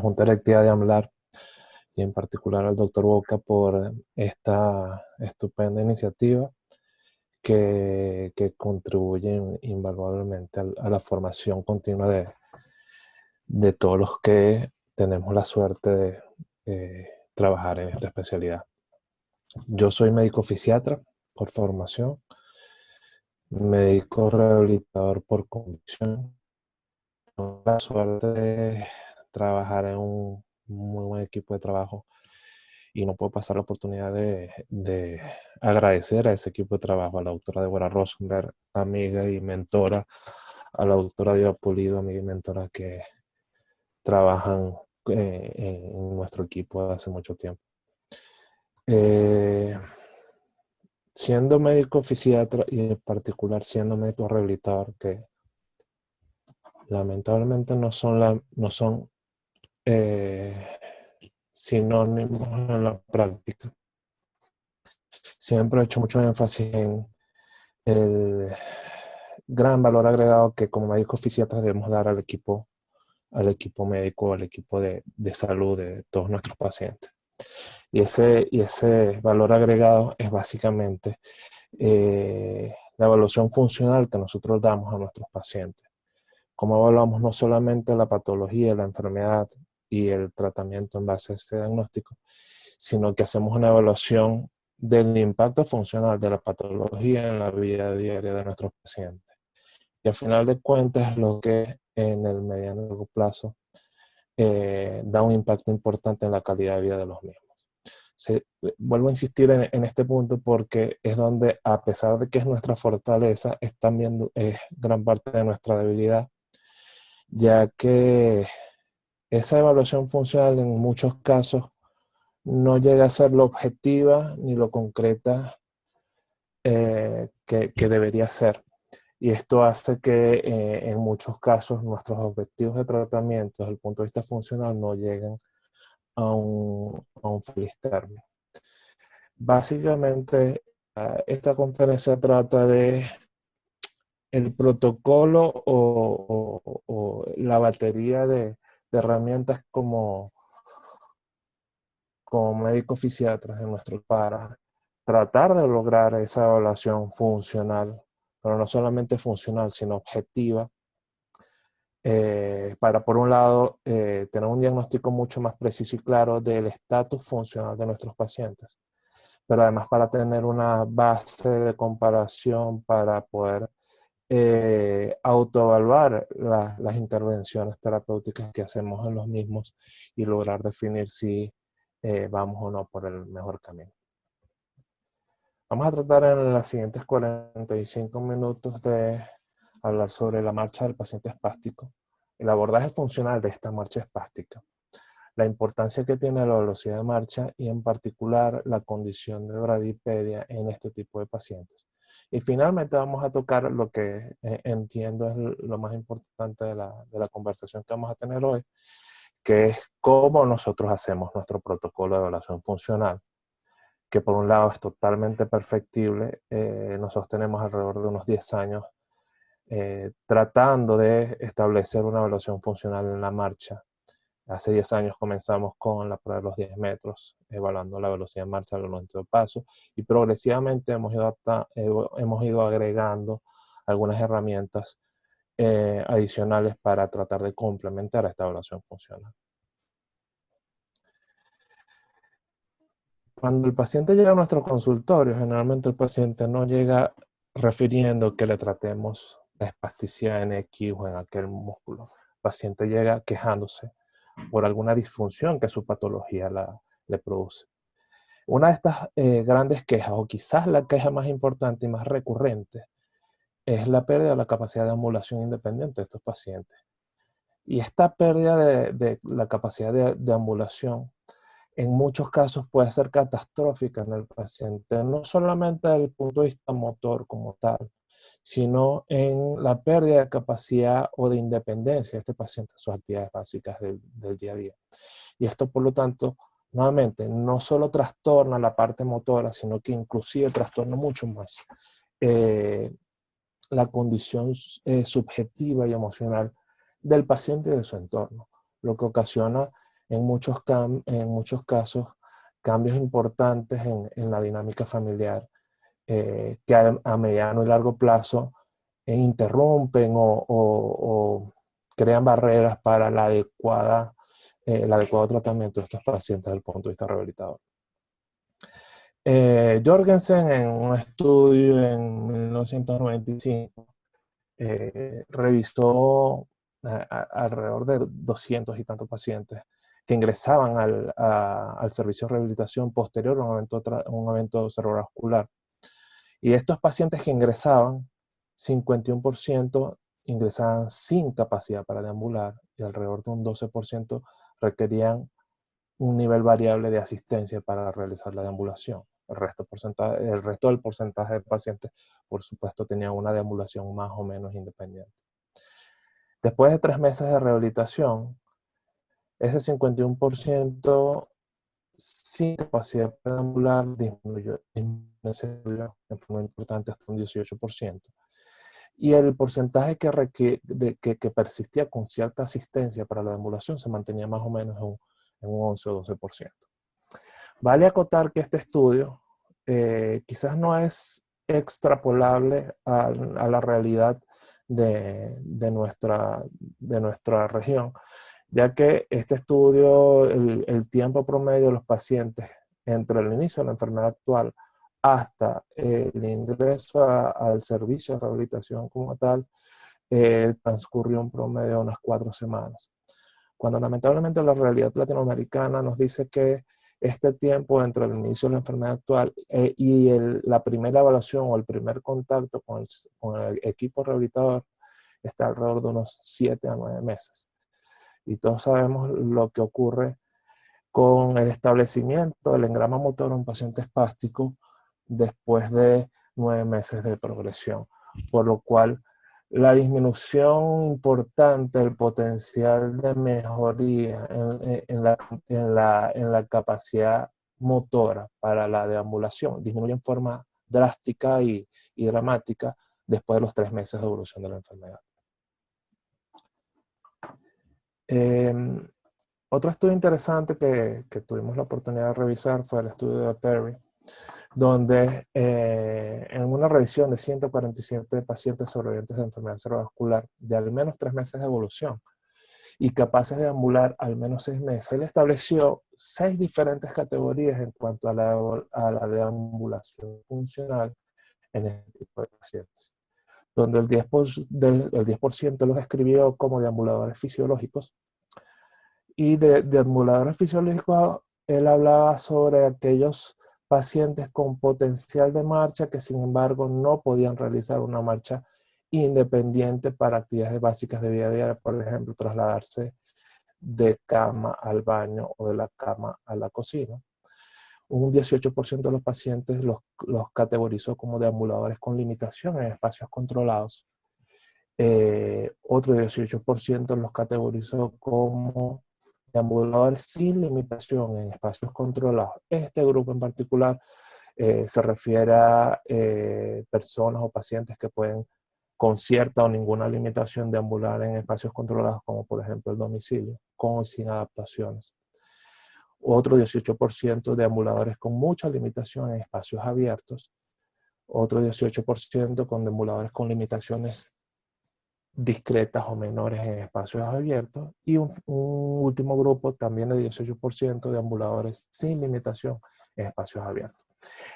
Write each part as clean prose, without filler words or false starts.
Junta Directiva de AMLAR y en particular al doctor Boca por esta estupenda iniciativa que contribuye invaluablemente a la formación continua de todos los que tenemos la suerte de trabajar en esta especialidad. Yo soy médico fisiatra por formación, médico rehabilitador por convicción. Tengo la suerte de trabajar en un muy buen equipo de trabajo y no puedo pasar la oportunidad de agradecer a ese equipo de trabajo, a la doctora Deborah Rosenberg, amiga y mentora, a la doctora Diva Pulido, amiga y mentora, que trabajan en nuestro equipo hace mucho tiempo. Eh, Siendo médico fisiatra y en particular siendo médico rehabilitador, que lamentablemente no son sinónimos en la práctica. Siempre he hecho mucho énfasis en el gran valor agregado que como médicos fisiatras debemos dar al equipo médico, al equipo de salud de todos nuestros pacientes. Y ese valor agregado es básicamente la evaluación funcional que nosotros damos a nuestros pacientes. Cómo evaluamos no solamente la patología, la enfermedad y el tratamiento en base a ese diagnóstico, sino que hacemos una evaluación del impacto funcional de la patología en la vida diaria de nuestros pacientes. Y al final de cuentas es lo que en el mediano y largo plazo da un impacto importante en la calidad de vida de los mismos. Vuelvo a insistir en este punto porque es donde, a pesar de que es nuestra fortaleza, es también gran parte de nuestra debilidad, ya que esa evaluación funcional en muchos casos no llega a ser lo objetiva ni lo concreta que debería ser. Y esto hace que en muchos casos nuestros objetivos de tratamiento desde el punto de vista funcional no lleguen a un feliz término. Básicamente, esta conferencia trata de el protocolo o la batería de herramientas como médicos fisiatras en nuestro para tratar de lograr esa evaluación funcional, pero no solamente funcional, sino objetiva, para por un lado tener un diagnóstico mucho más preciso y claro del estatus funcional de nuestros pacientes, pero además para tener una base de comparación para poder autoevaluar las intervenciones terapéuticas que hacemos en los mismos y lograr definir si vamos o no por el mejor camino. Vamos a tratar en los siguientes 45 minutos de hablar sobre la marcha del paciente espástico, el abordaje funcional de esta marcha espástica, la importancia que tiene la velocidad de marcha y en particular la condición de bradipedia en este tipo de pacientes. Y finalmente vamos a tocar lo que entiendo es lo más importante de la conversación que vamos a tener hoy, que es cómo nosotros hacemos nuestro protocolo de evaluación funcional, que por un lado es totalmente perfectible. Nosotros tenemos alrededor de unos 10 años tratando de establecer una evaluación funcional en la marcha. Hace 10 años comenzamos con la prueba de los 10 metros, evaluando la velocidad de marcha al momento de paso, y progresivamente hemos ido agregando algunas herramientas adicionales para tratar de complementar esta evaluación funcional. Cuando el paciente llega a nuestro consultorio, generalmente el paciente no llega refiriendo que le tratemos la espasticidad en X o en aquel músculo. El paciente llega quejándose por alguna disfunción que su patología le produce. Una de estas grandes quejas, o quizás la queja más importante y más recurrente, es la pérdida de la capacidad de ambulación independiente de estos pacientes. Y esta pérdida de la capacidad de ambulación en muchos casos puede ser catastrófica en el paciente, no solamente desde el punto de vista motor como tal, sino en la pérdida de capacidad o de independencia de este paciente en sus actividades básicas del día a día. Y esto, por lo tanto, nuevamente, no solo trastorna la parte motora, sino que inclusive trastorna mucho más la condición subjetiva y emocional del paciente y de su entorno, lo que ocasiona en muchos casos cambios importantes en la dinámica familiar que a mediano y largo plazo interrumpen o crean barreras para el adecuado tratamiento de estos pacientes desde el punto de vista rehabilitador. Jorgensen, en un estudio en 1995, revisó alrededor de 200 y tantos pacientes que ingresaban al servicio de rehabilitación posterior a un evento cerebrovascular. Y estos pacientes que ingresaban, 51% ingresaban sin capacidad para deambular y alrededor de un 12% requerían un nivel variable de asistencia para realizar la deambulación. El resto del porcentaje de pacientes, por supuesto, tenían una deambulación más o menos independiente. Después de 3 meses de rehabilitación, ese 51% sin capacidad para deambular disminuyó en forma importante hasta un 18%. Y el porcentaje que persistía con cierta asistencia para la deambulación se mantenía más o menos en un 11 o 12%. Vale acotar que este estudio quizás no es extrapolable a la realidad de nuestra región, ya que este estudio, el tiempo promedio de los pacientes entre el inicio de la enfermedad actual hasta el ingreso al servicio de rehabilitación como tal, transcurrió un promedio de unas 4 semanas. Cuando lamentablemente la realidad latinoamericana nos dice que este tiempo entre el inicio de la enfermedad actual y la primera evaluación o el primer contacto con el equipo rehabilitador está alrededor de unos 7 a 9 meses. Y todos sabemos lo que ocurre con el establecimiento del engrama motor en un paciente espástico después de 9 meses de progresión, por lo cual la disminución importante del potencial de mejoría en la capacidad motora para la deambulación disminuye en forma drástica y dramática después de los 3 meses de evolución de la enfermedad. Otro estudio interesante que tuvimos la oportunidad de revisar fue el estudio de Perry, donde en una revisión de 147 pacientes sobrevivientes de enfermedad cerebrovascular de al menos 3 meses de evolución y capaces de deambular al menos 6 meses, él estableció 6 diferentes categorías en cuanto a la deambulación funcional en este tipo de pacientes, donde el 10% los describió como deambuladores fisiológicos, y de deambuladores fisiológicos él hablaba sobre aquellos pacientes con potencial de marcha que sin embargo no podían realizar una marcha independiente para actividades básicas de vida diaria, por ejemplo, trasladarse de cama al baño o de la cama a la cocina. Un 18% de los pacientes los categorizó como deambuladores con limitación en espacios controlados. Otro 18% los categorizó como deambuladores sin limitación en espacios controlados. Este grupo en particular se refiere a personas o pacientes que pueden con cierta o ninguna limitación deambular en espacios controlados, como por ejemplo el domicilio, con o sin adaptaciones. Otro 18% deambuladores con mucha limitación en espacios abiertos. Otro 18% con deambuladores con limitaciones discretas o menores en espacios abiertos, y un último grupo también de 18% de deambuladores sin limitación en espacios abiertos.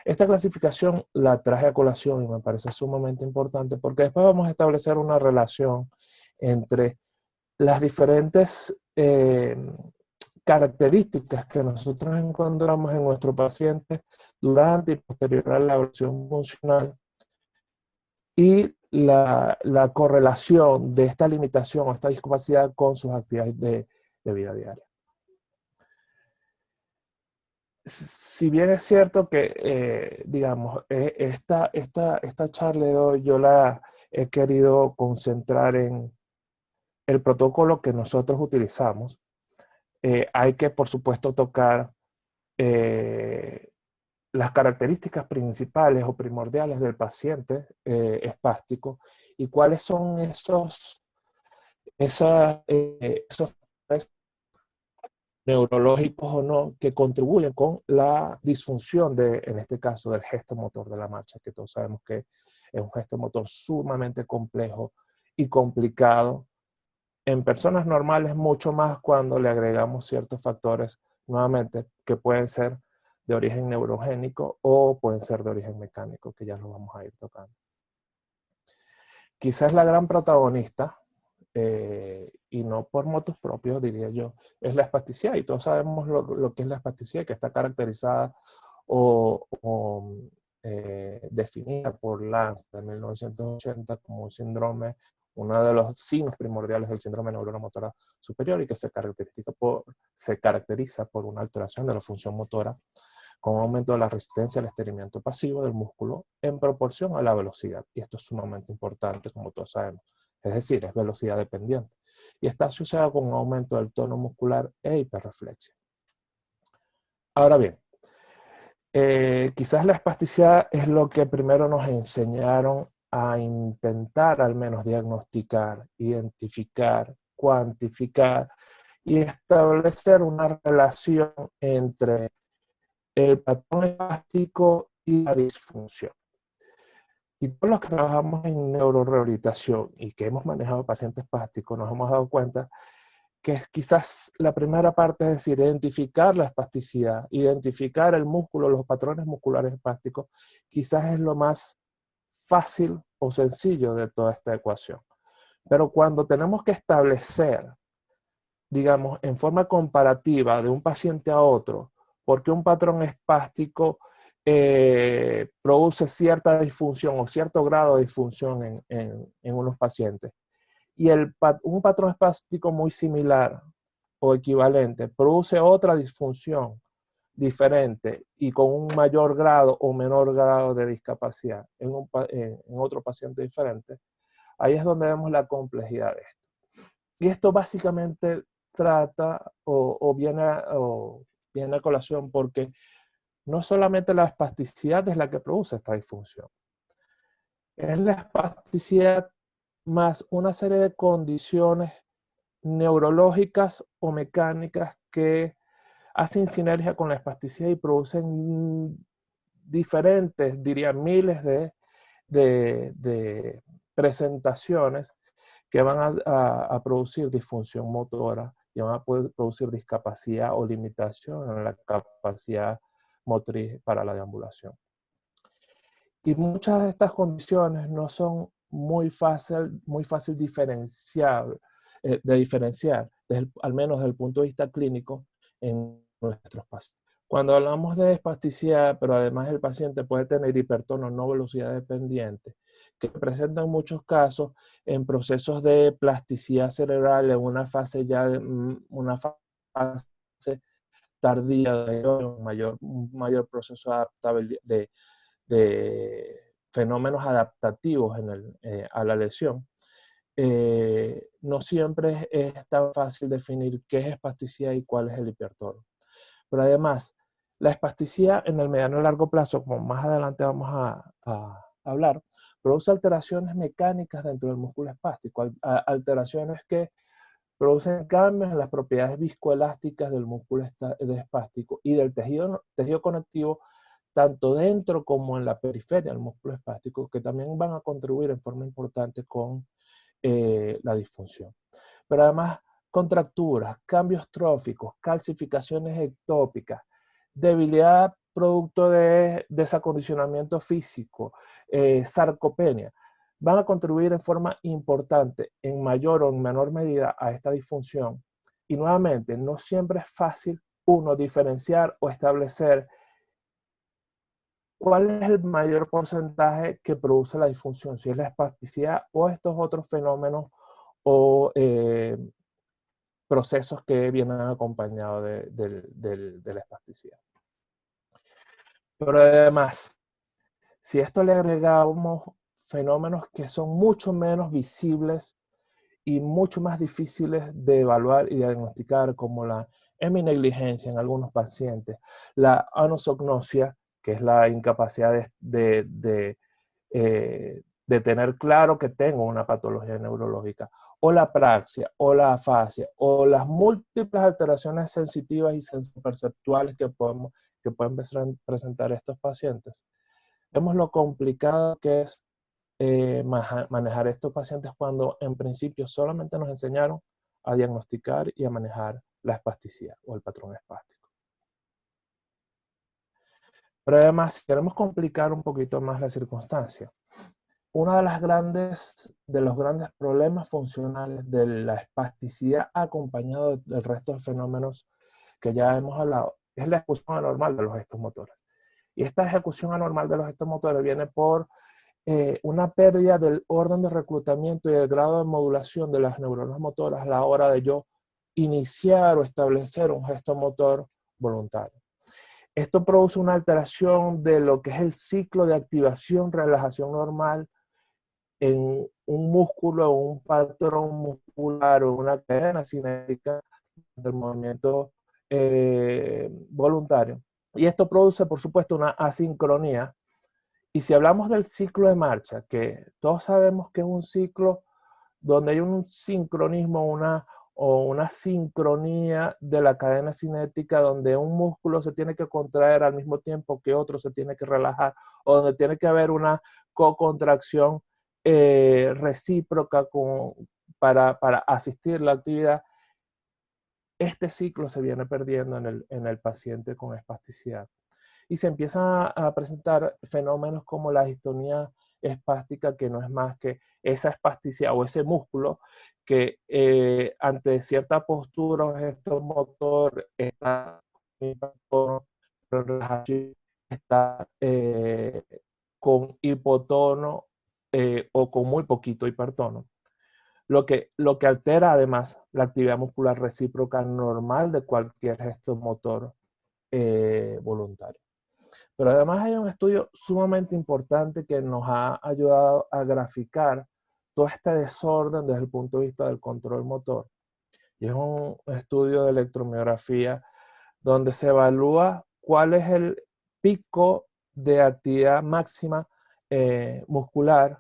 Esta clasificación la traje a colación y me parece sumamente importante porque después vamos a establecer una relación entre las diferentes características que nosotros encontramos en nuestro paciente durante y posterior a la evaluación funcional y la correlación de esta limitación o esta discapacidad con sus actividades de vida diaria. Si bien es cierto que, digamos, esta charla de hoy yo la he querido concentrar en el protocolo que nosotros utilizamos, hay que, por supuesto, tocar las características principales o primordiales del paciente espástico y cuáles son esos neurológicos o no, que contribuyen con la disfunción en este caso, del gesto motor de la marcha, que todos sabemos que es un gesto motor sumamente complejo y complicado. En personas normales mucho más cuando le agregamos ciertos factores, nuevamente, que pueden ser de origen neurogénico o pueden ser de origen mecánico, que ya lo vamos a ir tocando. Quizás la gran protagonista, y no por motus propios, diría yo, es la espasticidad. Y todos sabemos lo que es la espasticidad, que está caracterizada o definida por Lance de 1980 como un síndrome, uno de los signos primordiales del síndrome neuromotora superior, y que se caracteriza por una alteración de la función motora con un aumento de la resistencia al estiramiento pasivo del músculo en proporción a la velocidad. Y esto es sumamente importante, como todos sabemos. Es decir, es velocidad dependiente. Y está asociado con un aumento del tono muscular e hiperreflexia. Ahora bien, quizás la espasticidad es lo que primero nos enseñaron a intentar al menos diagnosticar, identificar, cuantificar y establecer una relación entre el patrón espástico y la disfunción. Y todos los que trabajamos en neurorehabilitación y que hemos manejado pacientes espásticos nos hemos dado cuenta que quizás la primera parte, es decir, identificar la espasticidad, identificar el músculo, los patrones musculares espásticos, quizás es lo más fácil o sencillo de toda esta ecuación. Pero cuando tenemos que establecer, digamos, en forma comparativa de un paciente a otro, porque un patrón espástico produce cierta disfunción o cierto grado de disfunción en unos pacientes, y un patrón espástico muy similar o equivalente produce otra disfunción diferente y con un mayor grado o menor grado de discapacidad en otro paciente diferente, ahí es donde vemos la complejidad de esto. Y esto básicamente trata o viene a colación porque no solamente la espasticidad es la que produce esta disfunción, es la espasticidad más una serie de condiciones neurológicas o mecánicas que hacen sinergia con la espasticidad y producen diferentes, diría miles de presentaciones que van a producir disfunción motora y van a poder producir discapacidad o limitación en la capacidad motriz para la deambulación. Y muchas de estas condiciones no son muy fácil de diferenciar, al menos desde el punto de vista clínico, en nuestros pacientes. Cuando hablamos de espasticidad, pero además el paciente puede tener hipertono no velocidad dependiente, que se presenta en muchos casos en procesos de plasticidad cerebral en una fase una fase tardía de un mayor proceso de fenómenos adaptativos a la lesión. No siempre es tan fácil definir qué es espasticidad y cuál es el hipertono. Pero además, la espasticidad en el mediano y largo plazo, como más adelante vamos a hablar, produce alteraciones mecánicas dentro del músculo espástico, alteraciones que producen cambios en las propiedades viscoelásticas del músculo espástico y del tejido conectivo, tanto dentro como en la periferia del músculo espástico, que también van a contribuir en forma importante con la disfunción. Pero además, contracturas, cambios tróficos, calcificaciones ectópicas, debilidad producto de desacondicionamiento físico, sarcopenia, van a contribuir en forma importante, en mayor o en menor medida, a esta disfunción. Y nuevamente, no siempre es fácil uno diferenciar o establecer cuál es el mayor porcentaje que produce la disfunción, si es la espasticidad o estos otros fenómenos o procesos que vienen acompañados de la espasticidad. Pero además, si a esto le agregamos fenómenos que son mucho menos visibles y mucho más difíciles de evaluar y diagnosticar, como la heminegligencia en algunos pacientes, la anosognosia, que es la incapacidad de de tener claro que tengo una patología neurológica, o la praxia, o la afasia, o las múltiples alteraciones sensitivas y sensoperceptuales que pueden presentar estos pacientes. Vemos lo complicado que es manejar estos pacientes cuando en principio solamente nos enseñaron a diagnosticar y a manejar la espasticidad o el patrón espástico. Pero además, si queremos complicar un poquito más la circunstancia, uno de los grandes problemas funcionales de la espasticidad acompañado del resto de fenómenos que ya hemos hablado es la ejecución anormal de los gestos motores. Y esta ejecución anormal de los gestos motores viene por una pérdida del orden de reclutamiento y el grado de modulación de las neuronas motoras a la hora de yo iniciar o establecer un gesto motor voluntario. Esto produce una alteración de lo que es el ciclo de activación-relajación normal en un músculo o un patrón muscular o una cadena cinética del movimiento voluntario. Y esto produce, por supuesto, una asincronía. Y si hablamos del ciclo de marcha, que todos sabemos que es un ciclo donde hay un sincronismo o una sincronía de la cadena cinética, donde un músculo se tiene que contraer al mismo tiempo que otro se tiene que relajar, o donde tiene que haber una cocontracción recíproca para asistir la actividad. Este ciclo se viene perdiendo en el paciente con espasticidad. Y se empiezan a presentar fenómenos como la distonía espástica, que no es más que esa espasticidad o ese músculo que ante cierta postura o gesto motor está está con hipotono o con muy poquito hipertono. Lo que altera además la actividad muscular recíproca normal de cualquier gesto motor voluntario. Pero además hay un estudio sumamente importante que nos ha ayudado a graficar todo este desorden desde el punto de vista del control motor. Y es un estudio de electromiografía donde se evalúa cuál es el pico de actividad máxima muscular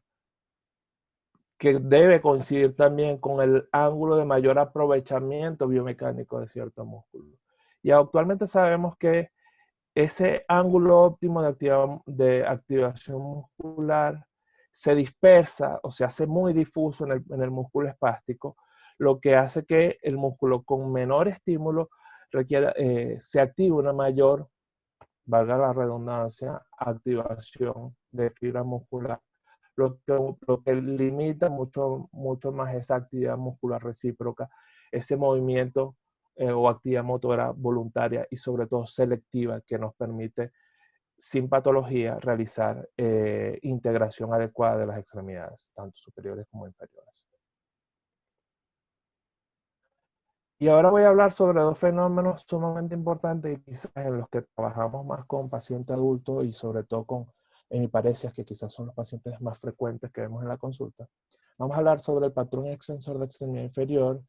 que debe coincidir también con el ángulo de mayor aprovechamiento biomecánico de cierto músculo. Y actualmente sabemos que ese ángulo óptimo de activación muscular se dispersa o se hace muy difuso en el músculo espástico, lo que hace que el músculo con menor estímulo se active una mayor, valga la redundancia, activación de fibra muscular, lo que limita mucho más esa actividad muscular recíproca, ese movimiento o actividad motora voluntaria y sobre todo selectiva que nos permite sin patología realizar integración adecuada de las extremidades, tanto superiores como inferiores. Y ahora voy a hablar sobre dos fenómenos sumamente importantes y quizás en los que trabajamos más con pacientes adultos y sobre todo con hemiparesias, que quizás son los pacientes más frecuentes que vemos en la consulta. Vamos a hablar sobre el patrón extensor de extremidad inferior,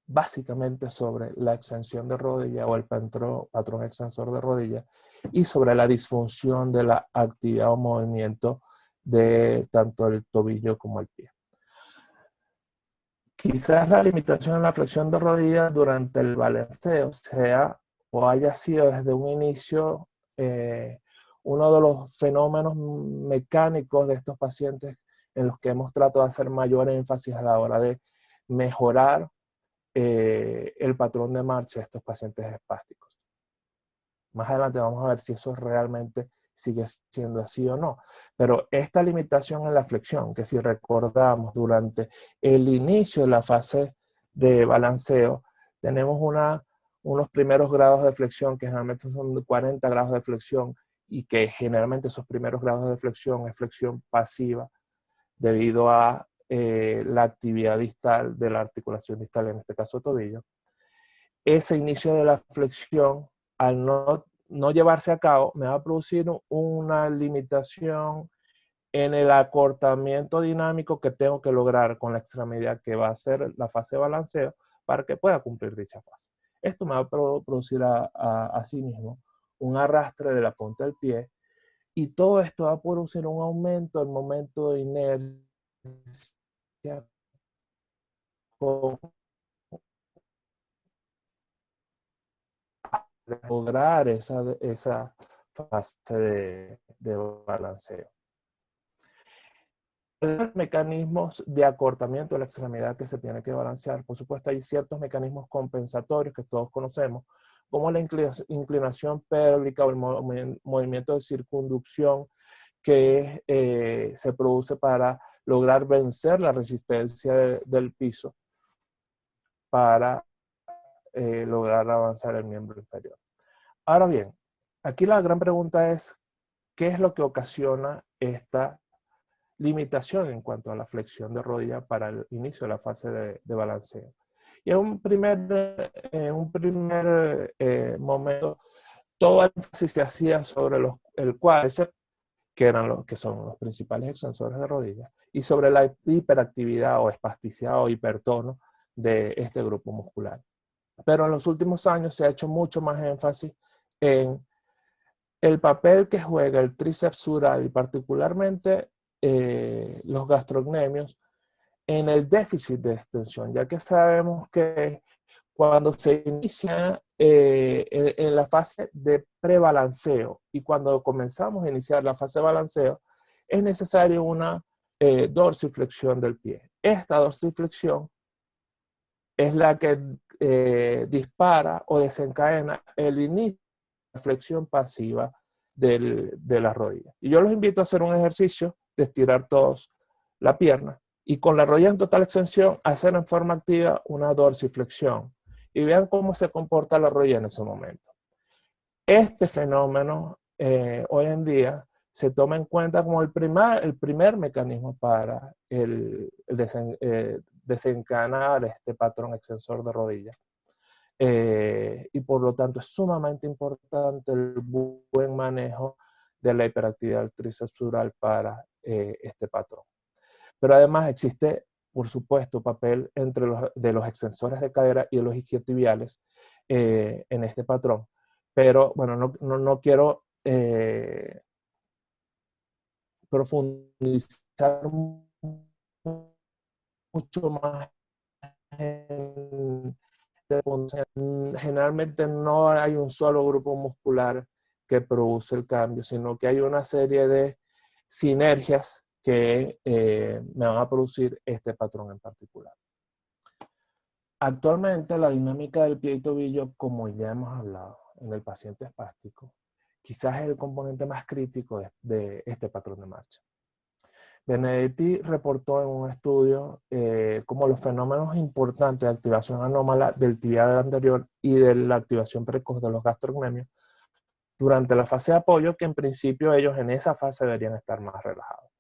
básicamente sobre la extensión de rodilla o el patrón extensor de rodilla y sobre la disfunción de la actividad o movimiento de tanto el tobillo como el pie. Quizás la limitación en la flexión de rodillas durante el balanceo sea o haya sido desde un inicio uno de los fenómenos mecánicos de estos pacientes en los que hemos tratado de hacer mayor énfasis a la hora de mejorar el patrón de marcha de estos pacientes espásticos. Más adelante vamos a ver si eso realmente sigue siendo así o no. Pero esta limitación en la flexión, que si recordamos durante el inicio de la fase de balanceo, tenemos unos primeros grados de flexión que generalmente son de 40 grados de flexión y que generalmente esos primeros grados de flexión es flexión pasiva debido a la actividad distal de la articulación distal, en este caso tobillo. Ese inicio de la flexión, al no llevarse a cabo, me va a producir una limitación en el acortamiento dinámico que tengo que lograr con la extremidad que va a ser la fase de balanceo para que pueda cumplir dicha fase. Esto me va a producir asimismo un arrastre de la punta del pie Y todo esto va a producir un aumento del momento de inercia con lograr esa fase de balanceo. Hay mecanismos de acortamiento de la extremidad que se tiene que balancear. Por supuesto, hay ciertos mecanismos compensatorios que todos conocemos, como la inclinación pélvica o el movimiento de circunducción que se produce para lograr vencer la resistencia del piso para lograr avanzar el miembro inferior. Ahora bien, aquí la gran pregunta es, ¿qué es lo que ocasiona esta limitación en cuanto a la flexión de rodilla para el inicio de la fase de balanceo? Y en un primer momento, todo el énfasis se hacía sobre el cuádriceps, que son los principales extensores de rodilla, y sobre la hiperactividad o espasticidad o hipertono de este grupo muscular. Pero en los últimos años se ha hecho mucho más énfasis en el papel que juega el tríceps sural y particularmente los gastrocnemios en el déficit de extensión, ya que sabemos que cuando se inicia en la fase de prebalanceo y cuando comenzamos a iniciar la fase de balanceo, es necesario una dorsiflexión del pie. Esta dorsiflexión es la que dispara o desencadena el inicio de la flexión pasiva de la rodilla. Y yo los invito a hacer un ejercicio de estirar todos la pierna y con la rodilla en total extensión hacer en forma activa una dorsiflexión y vean cómo se comporta la rodilla en ese momento. Este fenómeno hoy en día se toma en cuenta como el primer mecanismo para desencadenar este patrón extensor de rodilla. Y por lo tanto es sumamente importante el buen manejo de la hiperactividad del tríceps sural para este patrón. Pero además existe, por supuesto, papel de los extensores de cadera y de los isquiotibiales en este patrón. Pero bueno, no quiero profundizar mucho más en generalmente no hay un solo grupo muscular que produce el cambio, sino que hay una serie de sinergias que me van a producir este patrón en particular. Actualmente la dinámica del pie y tobillo, como ya hemos hablado en el paciente espástico, quizás es el componente más crítico de este patrón de marcha. Benedetti reportó en un estudio como los fenómenos importantes de activación anómala del tibial anterior y de la activación precoz de los gastrocnemios durante la fase de apoyo, que en principio ellos en esa fase deberían estar más relajados.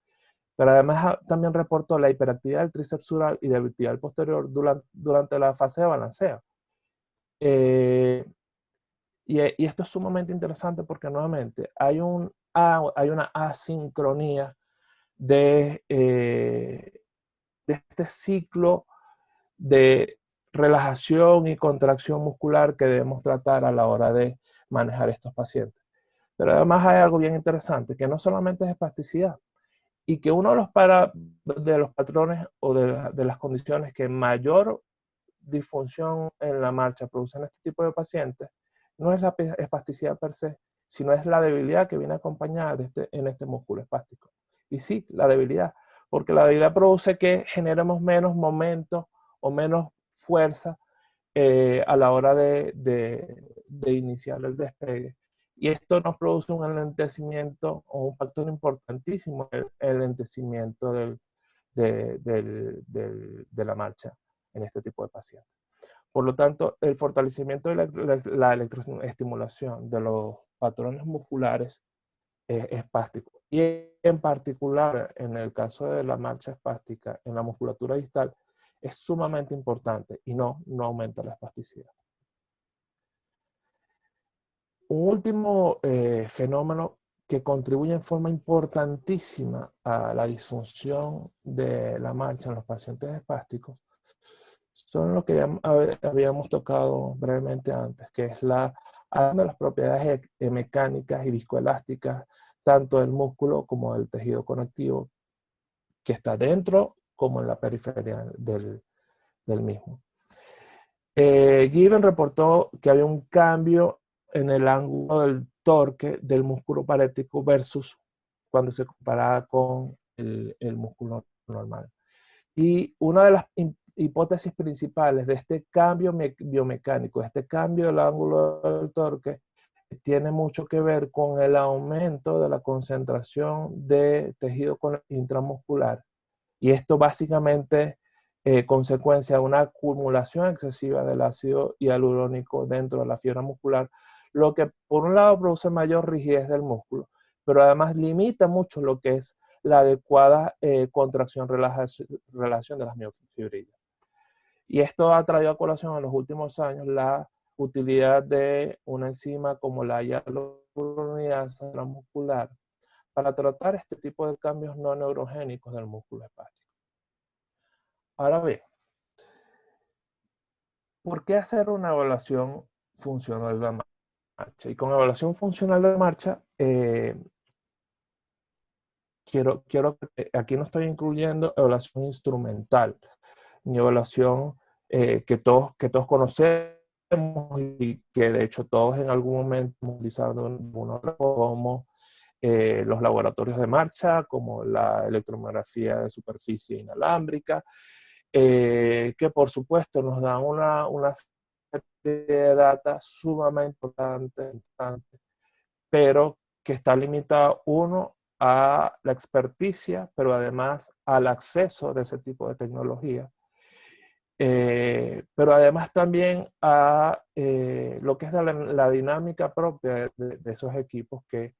Pero además también reportó la hiperactividad del tríceps sural y del tibial posterior durante la fase de balanceo. Y esto es sumamente interesante porque nuevamente hay una asincronía de este ciclo de relajación y contracción muscular que debemos tratar a la hora de manejar estos pacientes. Pero además hay algo bien interesante, que no solamente es espasticidad, y que uno de los patrones o de las condiciones que mayor disfunción en la marcha producen este tipo de pacientes, no es la espasticidad per se, sino es la debilidad que viene acompañada en este músculo espástico. Y sí, la debilidad, porque la debilidad produce que generemos menos momento o menos fuerza a la hora de iniciar el despegue. Y esto nos produce un enlentecimiento o un factor importantísimo, el enlentecimiento de la marcha en este tipo de pacientes. Por lo tanto, el fortalecimiento de la electroestimulación de los patrones musculares espásticos y en particular en el caso de la marcha espástica en la musculatura distal es sumamente importante y no aumenta la espasticidad. Un último fenómeno que contribuye en forma importantísima a la disfunción de la marcha en los pacientes espásticos son lo que habíamos tocado brevemente antes, que es hablando de las propiedades mecánicas y viscoelásticas tanto del músculo como del tejido conectivo que está dentro como en la periferia del mismo. Given reportó que había un cambio en el ángulo del torque del músculo parético versus cuando se comparaba con el músculo normal. Y una de las hipótesis principales de este cambio biomecánico, este cambio del ángulo del torque, tiene mucho que ver con el aumento de la concentración de tejido intramuscular. Y esto básicamente consecuencia de una acumulación excesiva del ácido hialurónico dentro de la fibra muscular, lo que por un lado produce mayor rigidez del músculo, pero además limita mucho lo que es la adecuada contracción-relajación de las miofibrillas. Y esto ha traído a colación en los últimos años la utilidad de una enzima como la hialuronidasa muscular para tratar este tipo de cambios no neurogénicos del músculo espástico. Ahora bien, ¿por qué hacer una evaluación funcional de marcha? Y con evaluación funcional de marcha, aquí no estoy incluyendo evaluación instrumental, ni evaluación que todos conocemos y que de hecho todos en algún momento hemos utilizado como los laboratorios de marcha, como la electromiografía de superficie inalámbrica, que por supuesto nos dan una serie de data sumamente importante, pero que está limitada, uno, a la experticia, pero además al acceso de ese tipo de tecnología. Pero además también a lo que es la dinámica propia de esos equipos que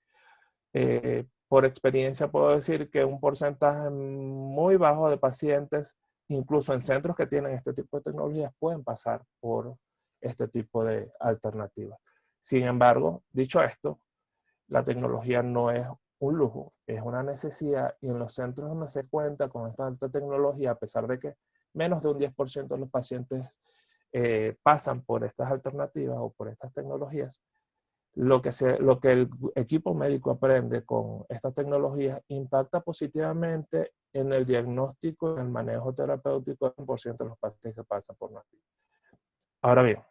por experiencia puedo decir que un porcentaje muy bajo de pacientes, incluso en centros que tienen este tipo de tecnologías, pueden pasar por este tipo de alternativas. Sin embargo, dicho esto, la tecnología no es un lujo, es una necesidad, y en los centros donde se cuenta con esta alta tecnología, a pesar de que menos de un 10% de los pacientes pasan por estas alternativas o por estas tecnologías, lo que el equipo médico aprende con estas tecnologías impacta positivamente en el diagnóstico y en el manejo terapéutico del 100% de los pacientes que pasan por nosotros. Ahora bien,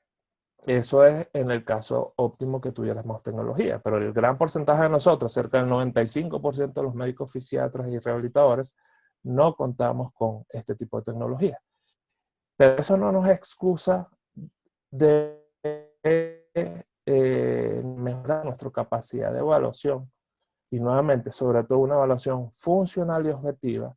eso es en el caso óptimo que tuviéramos tecnología, pero el gran porcentaje de nosotros, cerca del 95% de los médicos fisiatras y rehabilitadores, no contamos con este tipo de tecnología. Pero eso no nos excusa de mejorar nuestra capacidad de evaluación y nuevamente, sobre todo una evaluación funcional y objetiva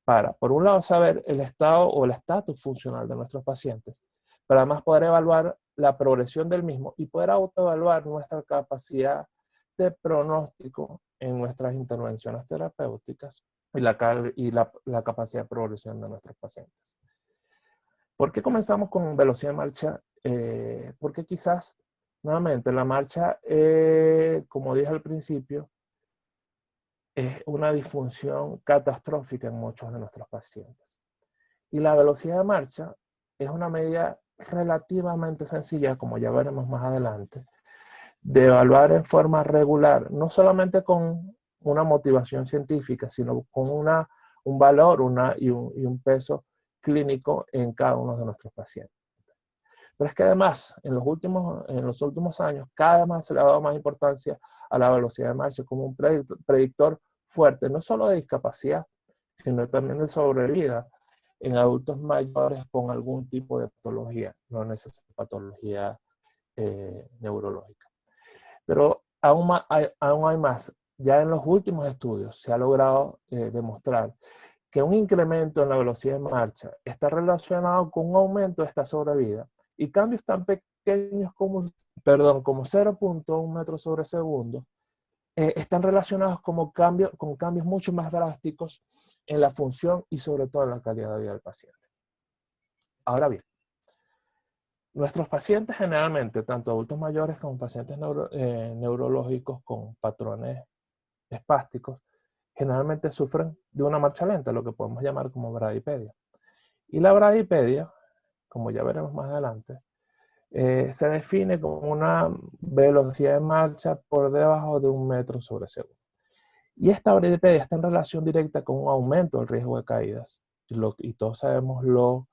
para, por un lado, saber el estado o el estatus funcional de nuestros pacientes, pero además poder evaluar la progresión del mismo y poder autoevaluar nuestra capacidad de pronóstico en nuestras intervenciones terapéuticas y la capacidad de progresión de nuestros pacientes. ¿Por qué comenzamos con velocidad de marcha? Porque quizás, nuevamente, la marcha, como dije al principio, es una disfunción catastrófica en muchos de nuestros pacientes. Y la velocidad de marcha es una medida relativamente sencilla, como ya veremos más adelante, de evaluar en forma regular, no solamente con una motivación científica, sino con un valor y un peso clínico en cada uno de nuestros pacientes. Pero es que además, en los últimos años, cada vez más se le ha dado más importancia a la velocidad de marcha como un predictor fuerte, no solo de discapacidad, sino también de sobrevida en adultos mayores con algún tipo de patología, no necesariamente patología neurológica. Pero aún hay más. Ya en los últimos estudios se ha logrado demostrar que un incremento en la velocidad de marcha está relacionado con un aumento de esta sobrevida. Y cambios tan pequeños como 0.1 metros sobre segundo están relacionados con cambios mucho más drásticos en la función y sobre todo en la calidad de vida del paciente. Ahora bien, nuestros pacientes generalmente, tanto adultos mayores como pacientes neurológicos con patrones espásticos, generalmente sufren de una marcha lenta, lo que podemos llamar como bradipedia. Y la bradipedia, como ya veremos más adelante, se define como una velocidad de marcha por debajo de 1 metro sobre segundo. Y esta bradipedia está en relación directa con un aumento del riesgo de caídas. Y todos sabemos lo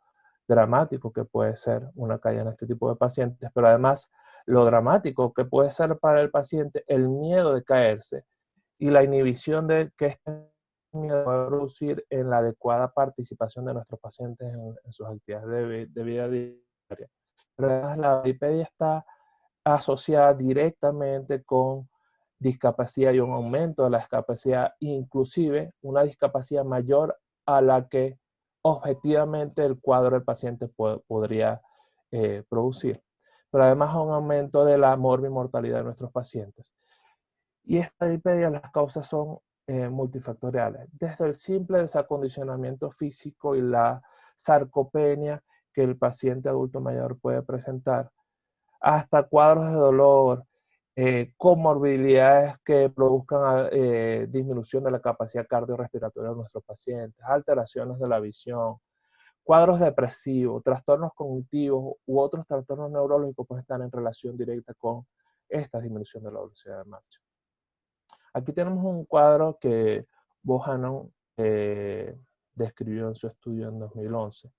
dramático que puede ser una caída en este tipo de pacientes, pero además lo dramático que puede ser para el paciente el miedo de caerse y la inhibición de que este miedo va a producir en la adecuada participación de nuestros pacientes en sus actividades de vida diaria. Pero además la bradipedia está asociada directamente con discapacidad y un aumento de la discapacidad, inclusive una discapacidad mayor a la que objetivamente el cuadro del paciente podría producir. Pero además un aumento de la morbimortalidad de nuestros pacientes. Y esta bradipedia, las causas son multifactoriales, desde el simple desacondicionamiento físico y la sarcopenia que el paciente adulto mayor puede presentar, hasta cuadros de dolor, comorbilidades que produzcan disminución de la capacidad cardiorrespiratoria de nuestros pacientes, alteraciones de la visión, cuadros depresivos, trastornos cognitivos u otros trastornos neurológicos pueden estar en relación directa con esta disminución de la velocidad de marcha. Aquí tenemos un cuadro que Bohannon describió en su estudio en 2011.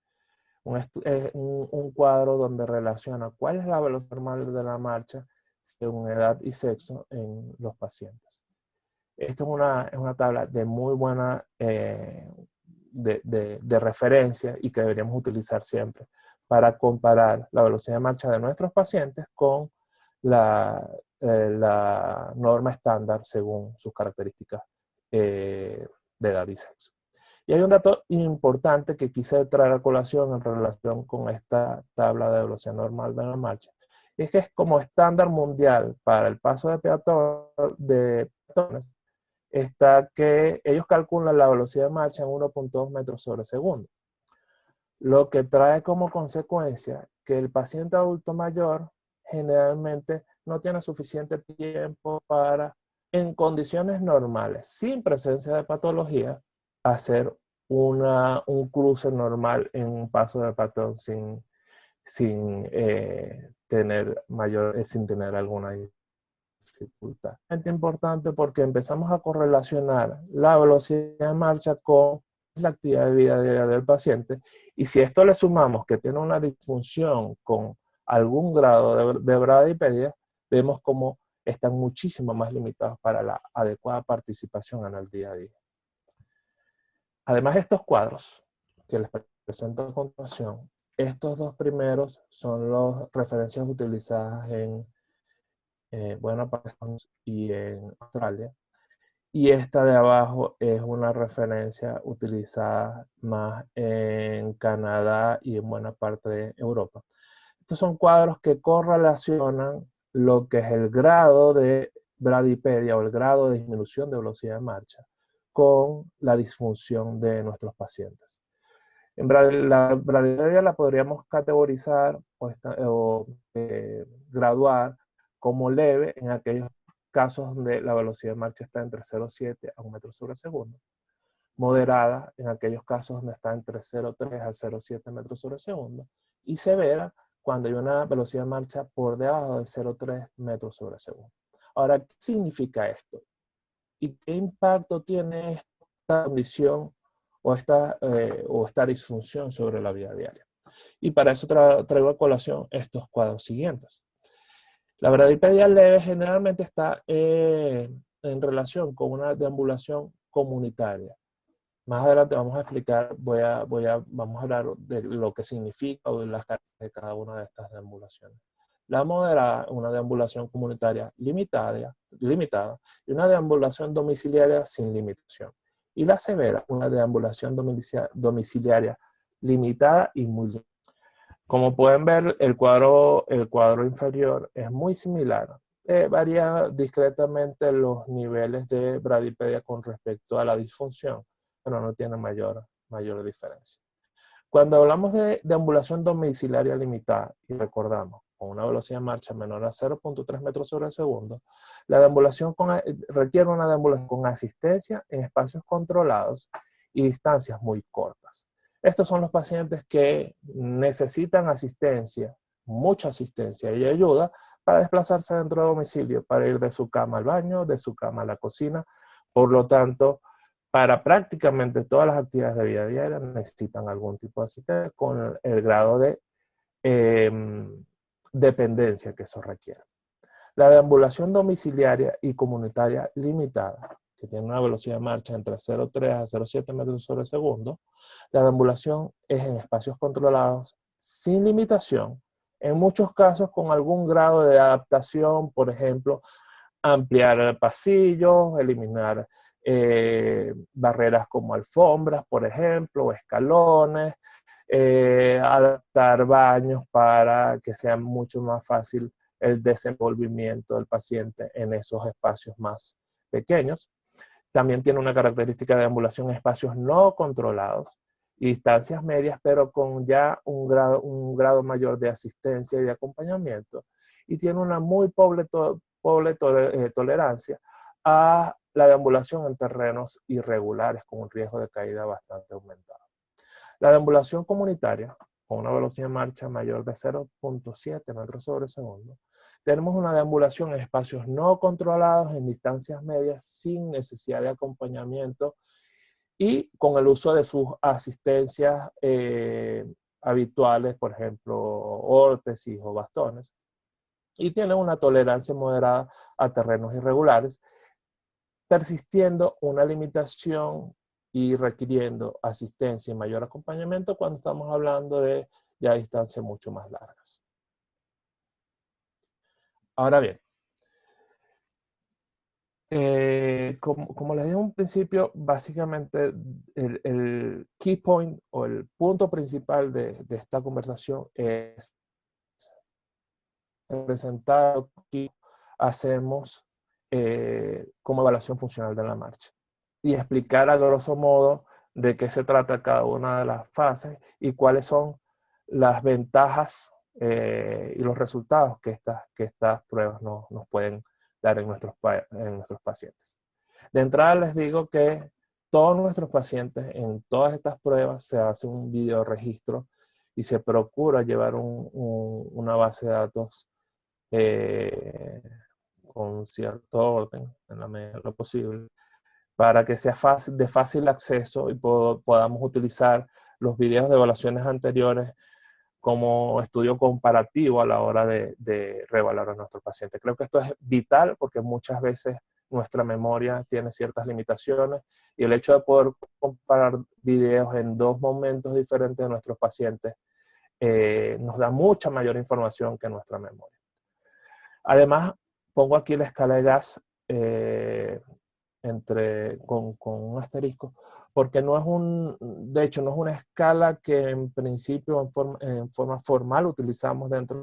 Un cuadro donde relaciona cuál es la velocidad normal de la marcha según edad y sexo en los pacientes. Esto es una tabla de muy buena de referencia y que deberíamos utilizar siempre para comparar la velocidad de marcha de nuestros pacientes con la norma estándar según sus características de edad y sexo. Y hay un dato importante que quise traer a colación en relación con esta tabla de velocidad normal de la marcha. Y es que es como estándar mundial para el paso de peatones, está que ellos calculan la velocidad de marcha en 1.2 metros sobre segundo. Lo que trae como consecuencia que el paciente adulto mayor generalmente no tiene suficiente tiempo para, en condiciones normales, sin presencia de patología, hacer un cruce normal en un paso de peatón sin tener alguna dificultad. Es importante porque empezamos a correlacionar la velocidad de marcha con la actividad de vida diaria del paciente, y si esto le sumamos que tiene una disfunción con algún grado de bradipedia, vemos cómo están muchísimo más limitados para la adecuada participación en el día a día. Además, estos cuadros que les presento a continuación, estos dos primeros son las referencias utilizadas en buena parte y en Australia. Y esta de abajo es una referencia utilizada más en Canadá y en buena parte de Europa. Estos son cuadros que correlacionan lo que es el grado de bradipedia o el grado de disminución de velocidad de marcha con la disfunción de nuestros pacientes. La bradipedia la podríamos categorizar o graduar como leve en aquellos casos donde la velocidad de marcha está entre 0,7 a 1 metro sobre segundo. Moderada en aquellos casos donde está entre 0,3 a 0,7 metros sobre segundo. Y severa cuando hay una velocidad de marcha por debajo de 0,3 metros sobre segundo. Ahora, ¿qué significa esto? ¿Y qué impacto tiene esta condición o esta disfunción sobre la vida diaria? Y para eso traigo a colación estos cuadros siguientes. La bradipedia leve generalmente está en relación con una deambulación comunitaria. Más adelante vamos a explicar, vamos a hablar de lo que significa o de las características de cada una de estas deambulaciones. La moderada, una deambulación comunitaria limitada, y una deambulación domiciliaria sin limitación. Y la severa, una deambulación domiciliaria limitada y muy limitada. Como pueden ver, el cuadro inferior es muy similar. Varía discretamente los niveles de bradipedia con respecto a la disfunción, pero no tiene mayor diferencia. Cuando hablamos de deambulación domiciliaria limitada, y recordamos, con una velocidad de marcha menor a 0.3 metros sobre segundo, la deambulación requiere una deambulación con asistencia en espacios controlados y distancias muy cortas. Estos son los pacientes que necesitan asistencia, mucha asistencia y ayuda para desplazarse dentro del domicilio, para ir de su cama al baño, de su cama a la cocina, Por lo tanto, para prácticamente todas las actividades de vida diaria necesitan algún tipo de asistencia con el grado de dependencia que eso requiere. La deambulación domiciliaria y comunitaria limitada, que tiene una velocidad de marcha entre 0,3 a 0,7 metros sobre segundo. La deambulación es en espacios controlados, sin limitación, en muchos casos con algún grado de adaptación, por ejemplo, ampliar pasillos, eliminar barreras como alfombras, por ejemplo, o escalones, adaptar baños para que sea mucho más fácil el desenvolvimiento del paciente en esos espacios más pequeños. También tiene una característica de ambulación en espacios no controlados y distancias medias, pero con ya un grado mayor de asistencia y de acompañamiento. Y tiene una muy pobre tolerancia a la deambulación en terrenos irregulares con un riesgo de caída bastante aumentado. La deambulación comunitaria, con una velocidad de marcha mayor de 0,7 metros sobre segundo, tenemos una deambulación en espacios no controlados, en distancias medias, sin necesidad de acompañamiento y con el uso de sus asistencias habituales, por ejemplo, órtesis o bastones. Y tiene una tolerancia moderada a terrenos irregulares, persistiendo una limitación y requiriendo asistencia y mayor acompañamiento cuando estamos hablando de ya distancias mucho más largas. Ahora bien, como les dije en un principio, básicamente el key point o el punto principal de esta conversación es presentar lo que hacemos como evaluación funcional de la marcha y explicar a grosso modo de qué se trata cada una de las fases y cuáles son las ventajas y los resultados que estas pruebas nos pueden dar en nuestros pacientes. De entrada les digo que todos nuestros pacientes en todas estas pruebas se hace un video registro y se procura llevar una base de datos con cierto orden en la medida de lo posible para que sea de fácil acceso y podamos utilizar los videos de evaluaciones anteriores como estudio comparativo a la hora de reevaluar a nuestro paciente. Creo que esto es vital porque muchas veces nuestra memoria tiene ciertas limitaciones y el hecho de poder comparar videos en dos momentos diferentes de nuestros pacientes nos da mucha mayor información que nuestra memoria. Además, pongo aquí la escala de Gass con un asterisco, porque no es de hecho, no es una escala que en principio en forma formal utilizamos dentro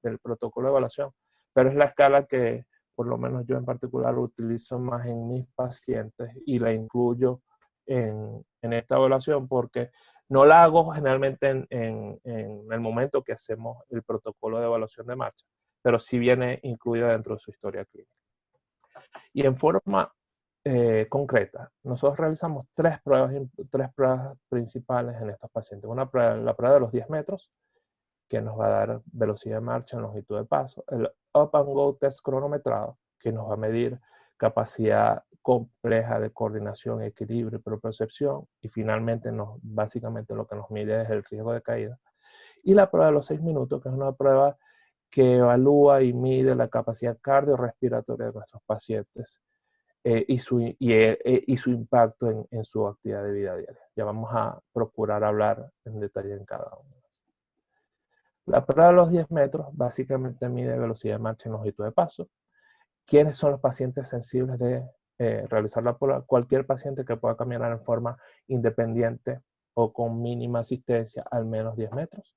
del protocolo de evaluación, pero es la escala que por lo menos yo en particular utilizo más en mis pacientes y la incluyo en esta evaluación porque no la hago generalmente en el momento que hacemos el protocolo de evaluación de marcha, pero sí viene incluida dentro de su historia clínica. Y en forma concreta, nosotros realizamos tres pruebas principales en estos pacientes. La prueba de los 10 metros, que nos va a dar velocidad de marcha en longitud de paso. El Up and Go Test cronometrado, que nos va a medir capacidad compleja de coordinación, equilibrio y propriocepción. Y finalmente, básicamente lo que nos mide es el riesgo de caída. Y la prueba de los 6 minutos, que es una prueba que evalúa y mide la capacidad cardiorrespiratoria de nuestros pacientes y su impacto en su actividad de vida diaria. Ya vamos a procurar hablar en detalle en cada uno. La prueba de los 10 metros básicamente mide velocidad de marcha en longitud de paso. ¿Quiénes son los pacientes sensibles de realizarla? Por cualquier paciente que pueda caminar en forma independiente o con mínima asistencia al menos 10 metros.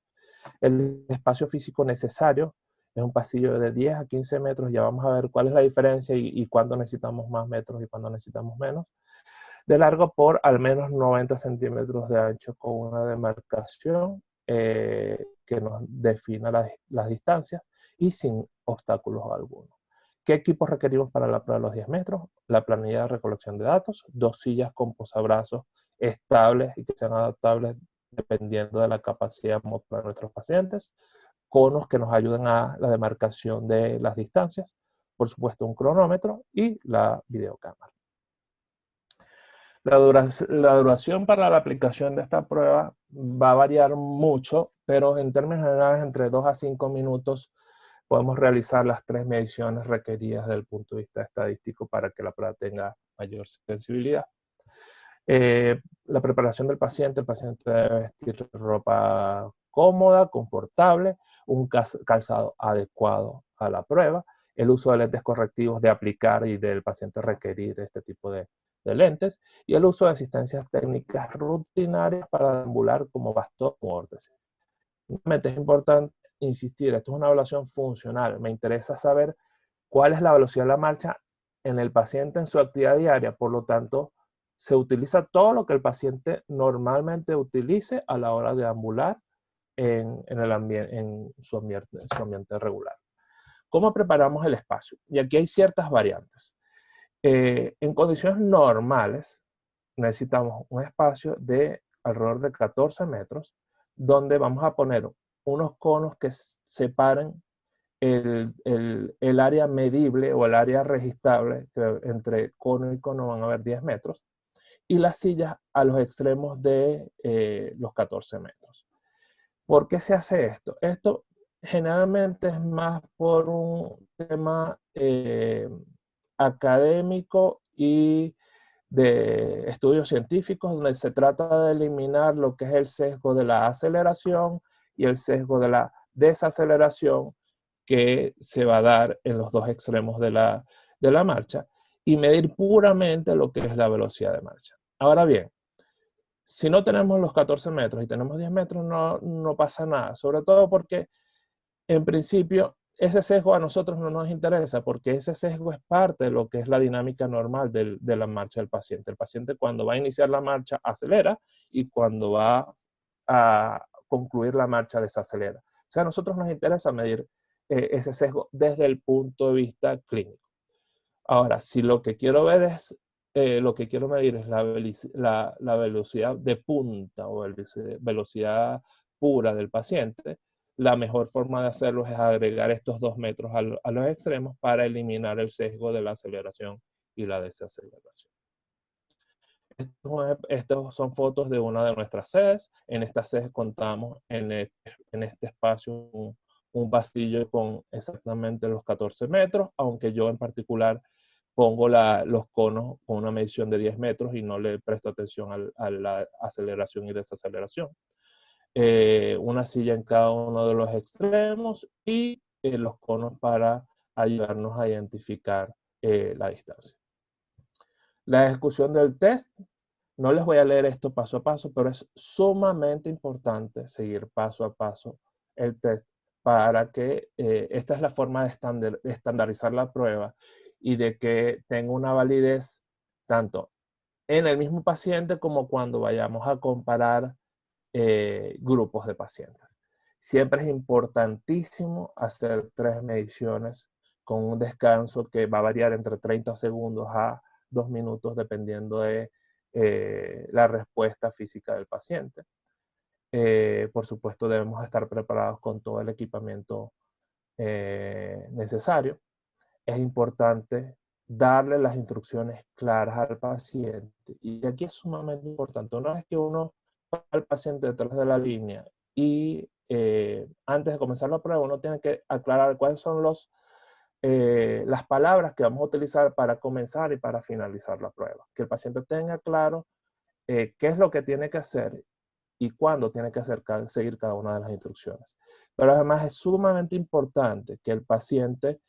El espacio físico necesario es un pasillo de 10 a 15 metros. Ya vamos a ver cuál es la diferencia y cuándo necesitamos más metros y cuándo necesitamos menos. De largo por al menos 90 centímetros de ancho con una demarcación que nos defina las distancias y sin obstáculos alguno. ¿Qué equipos requerimos para la prueba de los 10 metros? La planilla de recolección de datos, 2 sillas con posabrazos estables y que sean adaptables dependiendo de la capacidad motora de nuestros pacientes, conos que nos ayuden a la demarcación de las distancias, por supuesto un cronómetro y la videocámara. La duración para la aplicación de esta prueba va a variar mucho, pero en términos generales, entre 2 a 5 minutos podemos realizar las 3 mediciones requeridas desde el punto de vista estadístico para que la prueba tenga mayor sensibilidad. La preparación del paciente. El paciente debe vestir ropa cómoda, confortable, un calzado adecuado a la prueba, el uso de lentes correctivos de aplicar y del paciente requerir este tipo de lentes, y el uso de asistencias técnicas rutinarias para deambular como bastón o órtesis. Nuevamente es importante insistir, esto es una evaluación funcional. Me interesa saber cuál es la velocidad de la marcha en el paciente en su actividad diaria. Por lo tanto, se utiliza todo lo que el paciente normalmente utilice a la hora de ambular en su ambiente regular. ¿Cómo preparamos el espacio? Y aquí hay ciertas variantes. En condiciones normales, necesitamos un espacio de alrededor de 14 metros, donde vamos a poner unos conos que separen el área medible o el área registrable, que entre cono y cono van a haber 10 metros, y las sillas a los extremos de los 14 metros. ¿Por qué se hace esto? Esto generalmente es más por un tema académico y de estudios científicos, donde se trata de eliminar lo que es el sesgo de la aceleración y el sesgo de la desaceleración que se va a dar en los dos extremos de la marcha, y medir puramente lo que es la velocidad de marcha. Ahora bien, si no tenemos los 14 metros y tenemos 10 metros, no pasa nada, sobre todo porque en principio ese sesgo a nosotros no nos interesa, porque ese sesgo es parte de lo que es la dinámica normal de la marcha del paciente. El paciente, cuando va a iniciar la marcha, acelera, y cuando va a concluir la marcha, desacelera. O sea, a nosotros nos interesa medir ese sesgo desde el punto de vista clínico. Ahora, si lo que quiero ver es, lo que quiero medir es la velocidad de punta o velocidad pura del paciente, la mejor forma de hacerlo es agregar estos 2 metros a los extremos para eliminar el sesgo de la aceleración y la desaceleración. Estas son fotos de una de nuestras sedes. En estas sedes contamos en este espacio un pasillo con exactamente los 14 metros, aunque yo en particular pongo los conos con una medición de 10 metros y no le presto atención a la aceleración y desaceleración. Una silla en cada uno de los extremos y los conos para ayudarnos a identificar la distancia. La ejecución del test. No les voy a leer esto paso a paso, pero es sumamente importante seguir paso a paso el test para que esta es la forma de estandarizar la prueba y de que tenga una validez tanto en el mismo paciente como cuando vayamos a comparar grupos de pacientes. Siempre es importantísimo hacer 3 mediciones con un descanso que va a variar entre 30 segundos a 2 minutos dependiendo de la respuesta física del paciente. Por supuesto, debemos estar preparados con todo el equipamiento necesario. Es importante darle las instrucciones claras al paciente. Y aquí es sumamente importante. Una vez que uno va al paciente detrás de la línea y antes de comenzar la prueba, uno tiene que aclarar cuáles son las palabras que vamos a utilizar para comenzar y para finalizar la prueba. Que el paciente tenga claro qué es lo que tiene que hacer y cuándo tiene que seguir cada una de las instrucciones. Pero además es sumamente importante que el paciente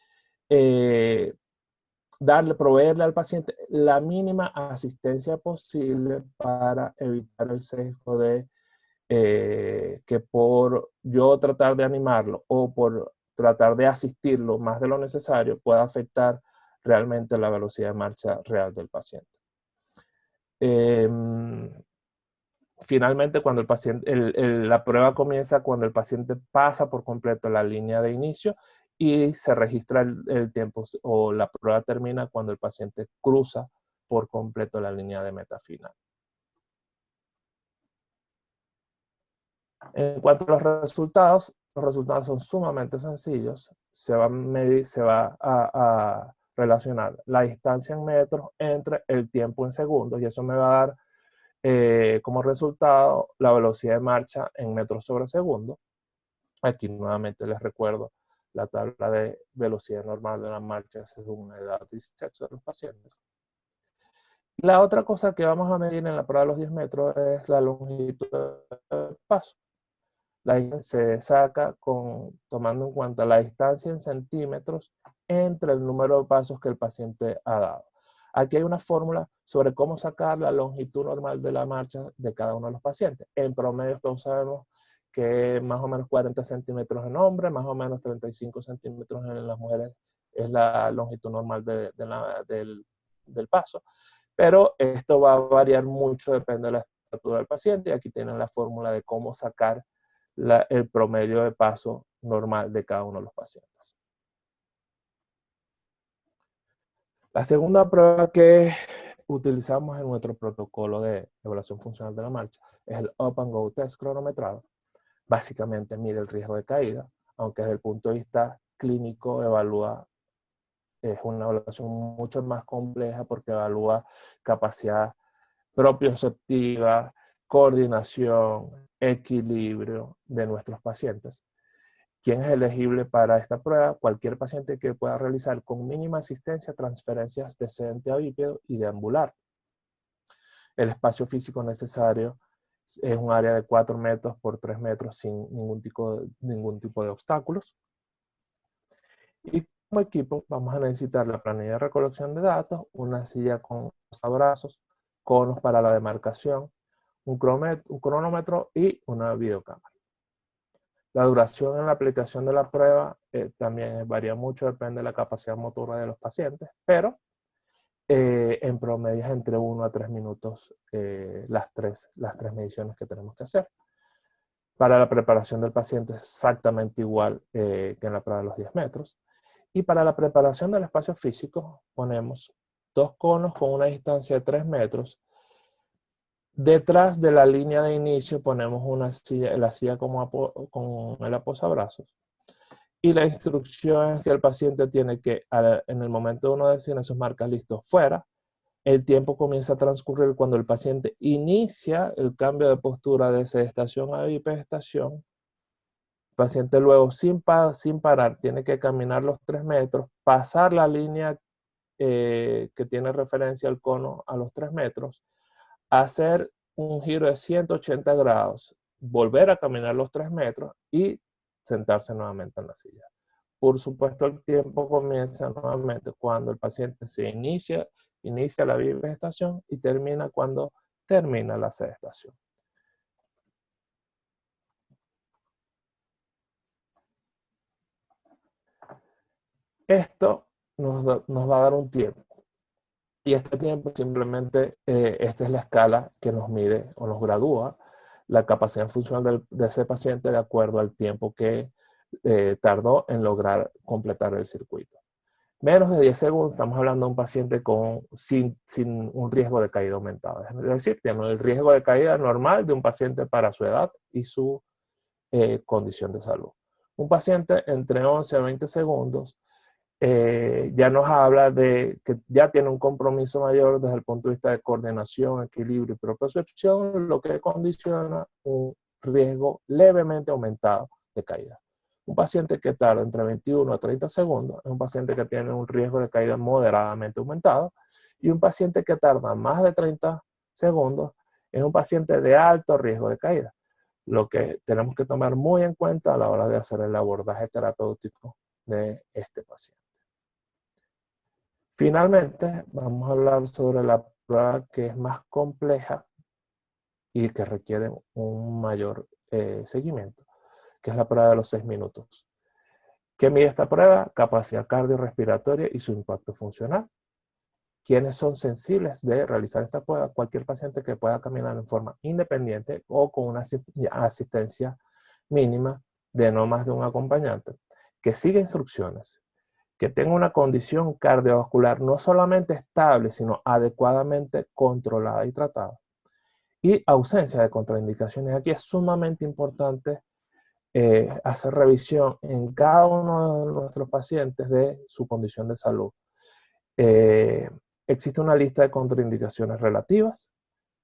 proveerle al paciente la mínima asistencia posible para evitar el sesgo de que por yo tratar de animarlo o por tratar de asistirlo más de lo necesario pueda afectar realmente la velocidad de marcha real del paciente. Finalmente, cuando la prueba comienza cuando el paciente pasa por completo la línea de inicio, y se registra el tiempo, o la prueba termina cuando el paciente cruza por completo la línea de meta final. En cuanto a los resultados son sumamente sencillos. Se va a relacionar la distancia en metros entre el tiempo en segundos, y eso me va a dar como resultado la velocidad de marcha en metros sobre segundo. Aquí nuevamente les recuerdo la tabla de velocidad normal de la marcha según la edad y sexo de los pacientes. La otra cosa que vamos a medir en la prueba de los 10 metros es la longitud del paso. Se saca tomando en cuenta la distancia en centímetros entre el número de pasos que el paciente ha dado. Aquí hay una fórmula sobre cómo sacar la longitud normal de la marcha de cada uno de los pacientes. En promedio todos sabemos que más o menos 40 centímetros en hombres, más o menos 35 centímetros en las mujeres es la longitud normal del paso. Pero esto va a variar mucho, depende de la estatura del paciente, y aquí tienen la fórmula de cómo sacar el promedio de paso normal de cada uno de los pacientes. La segunda prueba que utilizamos en nuestro protocolo de evaluación funcional de la marcha es el Up and Go Test cronometrado. Básicamente mide el riesgo de caída, aunque desde el punto de vista clínico es una evaluación mucho más compleja porque evalúa capacidad propioceptiva, coordinación, equilibrio de nuestros pacientes. ¿Quién es elegible para esta prueba? Cualquier paciente que pueda realizar con mínima asistencia transferencias de sedente a bípedo y deambular. El espacio físico necesario es un área de 4 metros por 3 metros sin ningún tipo de obstáculos. Y como equipo vamos a necesitar la planilla de recolección de datos, una silla con brazos, conos para la demarcación, un cronómetro y una videocámara. La duración en la aplicación de la prueba también varía mucho, depende de la capacidad motora de los pacientes, pero en promedio es entre 1 a 3 minutos las tres mediciones que tenemos que hacer. Para la preparación del paciente es exactamente igual que en la prueba de los 10 metros. Y para la preparación del espacio físico ponemos 2 conos con una distancia de 3 metros. Detrás de la línea de inicio ponemos la silla con el aposabrazos. Y la instrucción es que el paciente tiene que, en el momento de uno decir sus marcas listos fuera, el tiempo comienza a transcurrir cuando el paciente inicia el cambio de postura de sedestación a bipedestación. El paciente luego, sin parar, tiene que caminar los 3 metros, pasar la línea que tiene referencia al cono a los 3 metros, hacer un giro de 180 grados, volver a caminar los 3 metros y sentarse nuevamente en la silla. Por supuesto, el tiempo comienza nuevamente cuando el paciente se inicia la bipedestación y termina cuando termina la sedestación. Esto nos va a dar un tiempo. Y este tiempo simplemente, esta es la escala que nos mide o nos gradúa la capacidad funcional de ese paciente de acuerdo al tiempo que tardó en lograr completar el circuito. Menos de 10 segundos, estamos hablando de un paciente sin un riesgo de caída aumentado. Es decir, tiene el riesgo de caída normal de un paciente para su edad y su condición de salud. Un paciente entre 11 a 20 segundos ya nos habla de que ya tiene un compromiso mayor desde el punto de vista de coordinación, equilibrio y propiocepción, lo que condiciona un riesgo levemente aumentado de caída. Un paciente que tarda entre 21 a 30 segundos es un paciente que tiene un riesgo de caída moderadamente aumentado, y un paciente que tarda más de 30 segundos es un paciente de alto riesgo de caída, lo que tenemos que tomar muy en cuenta a la hora de hacer el abordaje terapéutico de este paciente. Finalmente, vamos a hablar sobre la prueba que es más compleja y que requiere un mayor seguimiento, que es la prueba de los 6 minutos. ¿Qué mide esta prueba? Capacidad cardiorrespiratoria y su impacto funcional. ¿Quiénes son sensibles de realizar esta prueba? Cualquier paciente que pueda caminar en forma independiente o con una asistencia mínima de no más de un acompañante, que siga instrucciones, que tenga una condición cardiovascular no solamente estable, sino adecuadamente controlada y tratada, y ausencia de contraindicaciones. Aquí es sumamente importante hacer revisión en cada uno de nuestros pacientes de su condición de salud. Existe una lista de contraindicaciones relativas,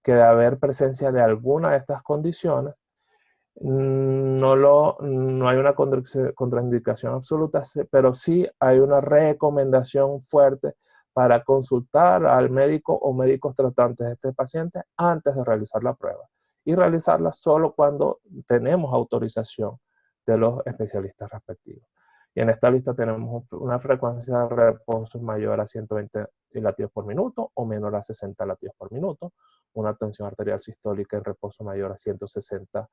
que de haber presencia de alguna de estas condiciones, no hay una contraindicación absoluta, pero sí hay una recomendación fuerte para consultar al médico o médicos tratantes de este paciente antes de realizar la prueba, y realizarla solo cuando tenemos autorización de los especialistas respectivos. Y en esta lista tenemos una frecuencia de reposo mayor a 120 latidos por minuto o menor a 60 latidos por minuto, una tensión arterial sistólica en reposo mayor a 160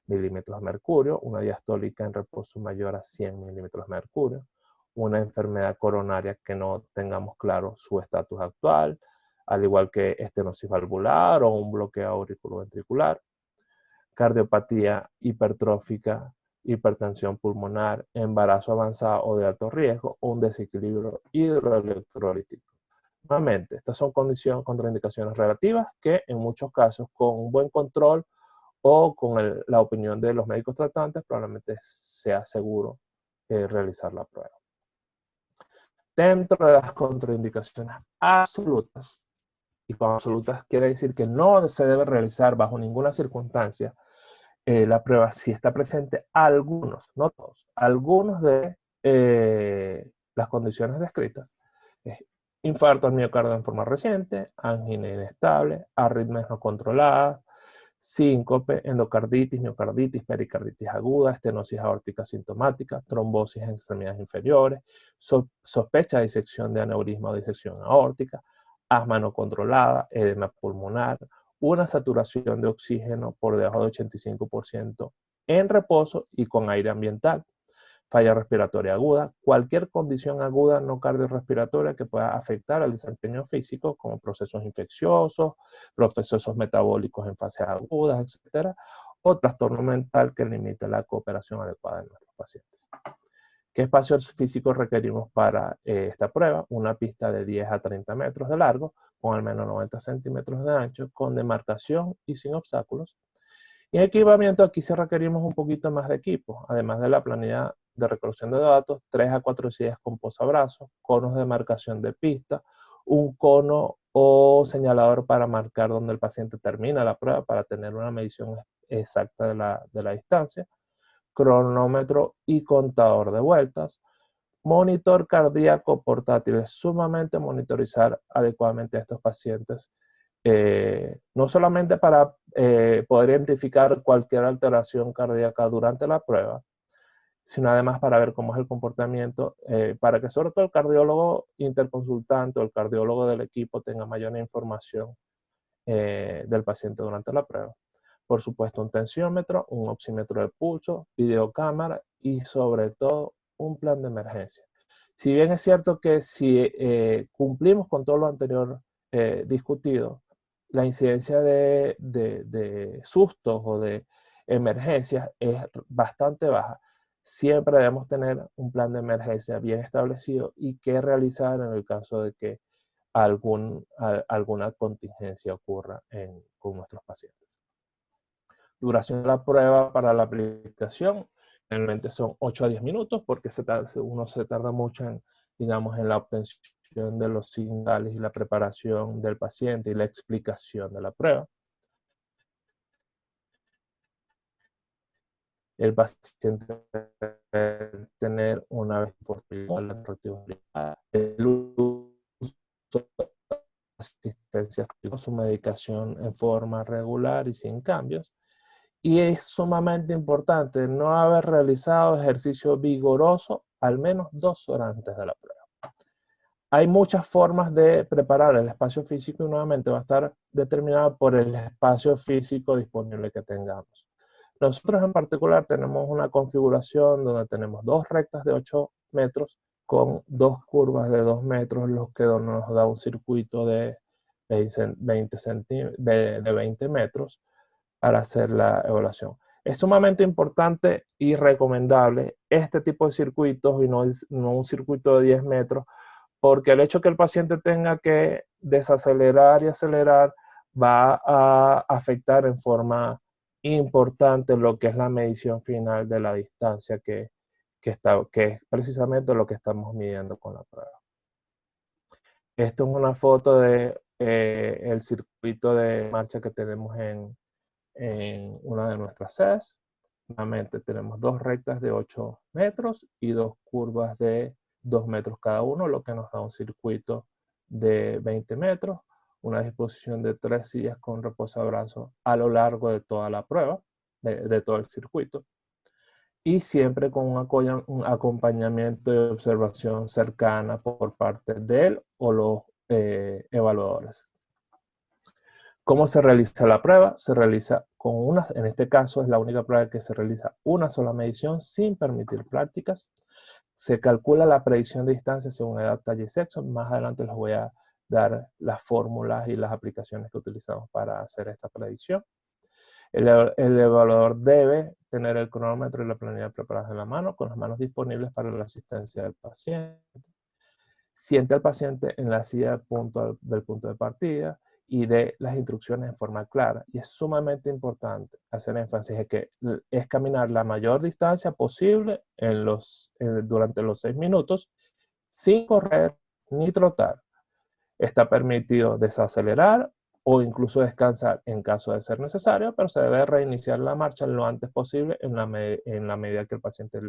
milímetros de mercurio, una diastólica en reposo mayor a 100 milímetros de mercurio, una enfermedad coronaria que no tengamos claro su estatus actual, al igual que estenosis valvular o un bloqueo auriculoventricular, cardiopatía hipertrófica, hipertensión pulmonar, embarazo avanzado o de alto riesgo, o un desequilibrio hidroelectrolítico. Nuevamente, estas son contraindicaciones relativas que en muchos casos, con un buen control o con la opinión de los médicos tratantes, probablemente sea seguro realizar la prueba. Dentro de las contraindicaciones absolutas, y con absolutas quiere decir que no se debe realizar bajo ninguna circunstancia la prueba, si está presente algunos, no todos, algunos de las condiciones descritas: infarto al miocardio en forma reciente, angina inestable, arritmias no controladas, síncope, endocarditis, miocarditis, pericarditis aguda, estenosis aórtica sintomática, trombosis en extremidades inferiores, sospecha de disección de aneurisma o disección aórtica, asma no controlada, edema pulmonar, una saturación de oxígeno por debajo de 85% en reposo y con aire ambiental, falla respiratoria aguda, cualquier condición aguda no cardiorrespiratoria que pueda afectar al desempeño físico, como procesos infecciosos, procesos metabólicos en fases agudas, etc., o trastorno mental que limite la cooperación adecuada de nuestros pacientes. ¿Qué espacios físicos requerimos para esta prueba? Una pista de 10 a 30 metros de largo, con al menos 90 centímetros de ancho, con demarcación y sin obstáculos. Y en equipamiento, aquí sí requerimos un poquito más de equipo, además de la planilla de recolección de datos, 3 a 4 sillas con posabrazos, conos de marcación de pista, un cono o señalador para marcar donde el paciente termina la prueba para tener una medición exacta de la distancia, cronómetro y contador de vueltas, monitor cardíaco portátil. Es sumamente monitorizar adecuadamente a estos pacientes, no solamente para poder identificar cualquier alteración cardíaca durante la prueba, sino además para ver cómo es el comportamiento, para que sobre todo el cardiólogo interconsultante o el cardiólogo del equipo tenga mayor información del paciente durante la prueba. Por supuesto, un tensiómetro, un oxímetro de pulso, videocámara y sobre todo un plan de emergencia. Si bien es cierto que si cumplimos con todo lo anterior discutido, la incidencia de sustos o de emergencias es bastante baja. Siempre debemos tener un plan de emergencia bien establecido y qué realizar en el caso de que alguna contingencia ocurra con nuestros pacientes. Duración de la prueba para la aplicación generalmente son 8 a 10 minutos, porque uno se tarda mucho digamos, en la obtención de los señales y la preparación del paciente y la explicación de la prueba. El paciente debe tener una vez por el uso de asistencia, su medicación en forma regular y sin cambios. Y es sumamente importante no haber realizado ejercicio vigoroso al menos 2 horas antes de la prueba. Hay muchas formas de preparar el espacio físico y nuevamente va a estar determinado por el espacio físico disponible que tengamos. Nosotros en particular tenemos una configuración donde tenemos 2 rectas de 8 metros con 2 curvas de 2 metros, lo que nos da un circuito de 20 metros para hacer la evaluación. Es sumamente importante y recomendable este tipo de circuitos y no un circuito de 10 metros, porque el hecho que el paciente tenga que desacelerar y acelerar va a afectar en forma importante lo que es la medición final de la distancia que es precisamente lo que estamos midiendo con la prueba. Esto es una foto de el circuito de marcha que tenemos en una de nuestras sedes. Nuevamente tenemos 2 rectas de 8 metros y 2 curvas de 2 metros cada uno, lo que nos da un circuito de 20 metros, una disposición de 3 sillas con reposabrazos a lo largo de toda la prueba, de todo el circuito, y siempre con un acompañamiento de observación cercana por parte de él o los evaluadores. ¿Cómo se realiza la prueba? Se realiza con en este caso es la única prueba que se realiza una sola medición sin permitir prácticas. Se calcula la predicción de distancia según edad, talla y sexo. Más adelante les voy a dar las fórmulas y las aplicaciones que utilizamos para hacer esta predicción. El evaluador debe tener el cronómetro y la planilla preparadas en la mano, con las manos disponibles para la asistencia del paciente. Siente al paciente en la silla del punto de partida y dé las instrucciones en forma clara. Y es sumamente importante hacer énfasis en que es caminar la mayor distancia posible durante los 6 minutos sin correr ni trotar. Está permitido desacelerar o incluso descansar en caso de ser necesario, pero se debe reiniciar la marcha lo antes posible en la medida que el paciente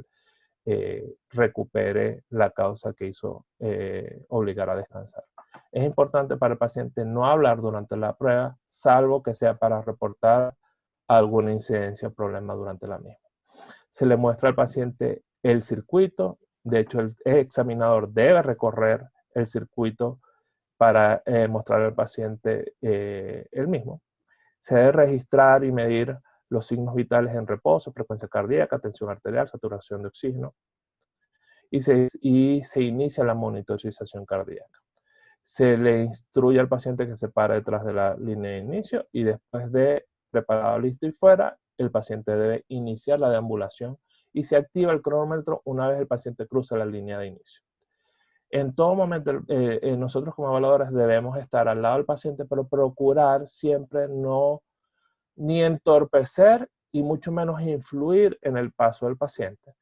recupere la causa que hizo obligar a descansar. Es importante para el paciente no hablar durante la prueba, salvo que sea para reportar alguna incidencia o problema durante la misma. Se le muestra al paciente el circuito. De hecho, el examinador debe recorrer el circuito para mostrar al paciente el mismo. Se debe registrar y medir los signos vitales en reposo, frecuencia cardíaca, tensión arterial, saturación de oxígeno, y se inicia la monitorización cardíaca. Se le instruye al paciente que se pare detrás de la línea de inicio y después de preparado, listo y fuera, el paciente debe iniciar la deambulación y se activa el cronómetro una vez el paciente cruza la línea de inicio. En todo momento, nosotros como evaluadores debemos estar al lado del paciente, pero procurar siempre no ni entorpecer y mucho menos influir en el paso del paciente.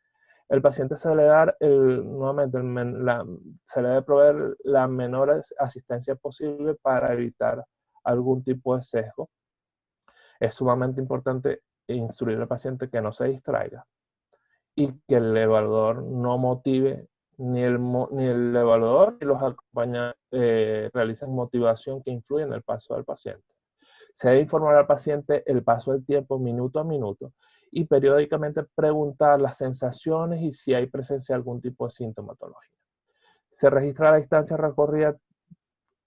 El paciente se le da nuevamente se le debe proveer la menor asistencia posible para evitar algún tipo de sesgo. Es sumamente importante instruir al paciente que no se distraiga y que el evaluador no motive, ni el evaluador ni los acompañantes realicen motivación que influya en el paso del paciente. Se debe informar al paciente el paso del tiempo minuto a minuto y periódicamente preguntar las sensaciones y si hay presencia de algún tipo de sintomatología. Se registra la distancia recorrida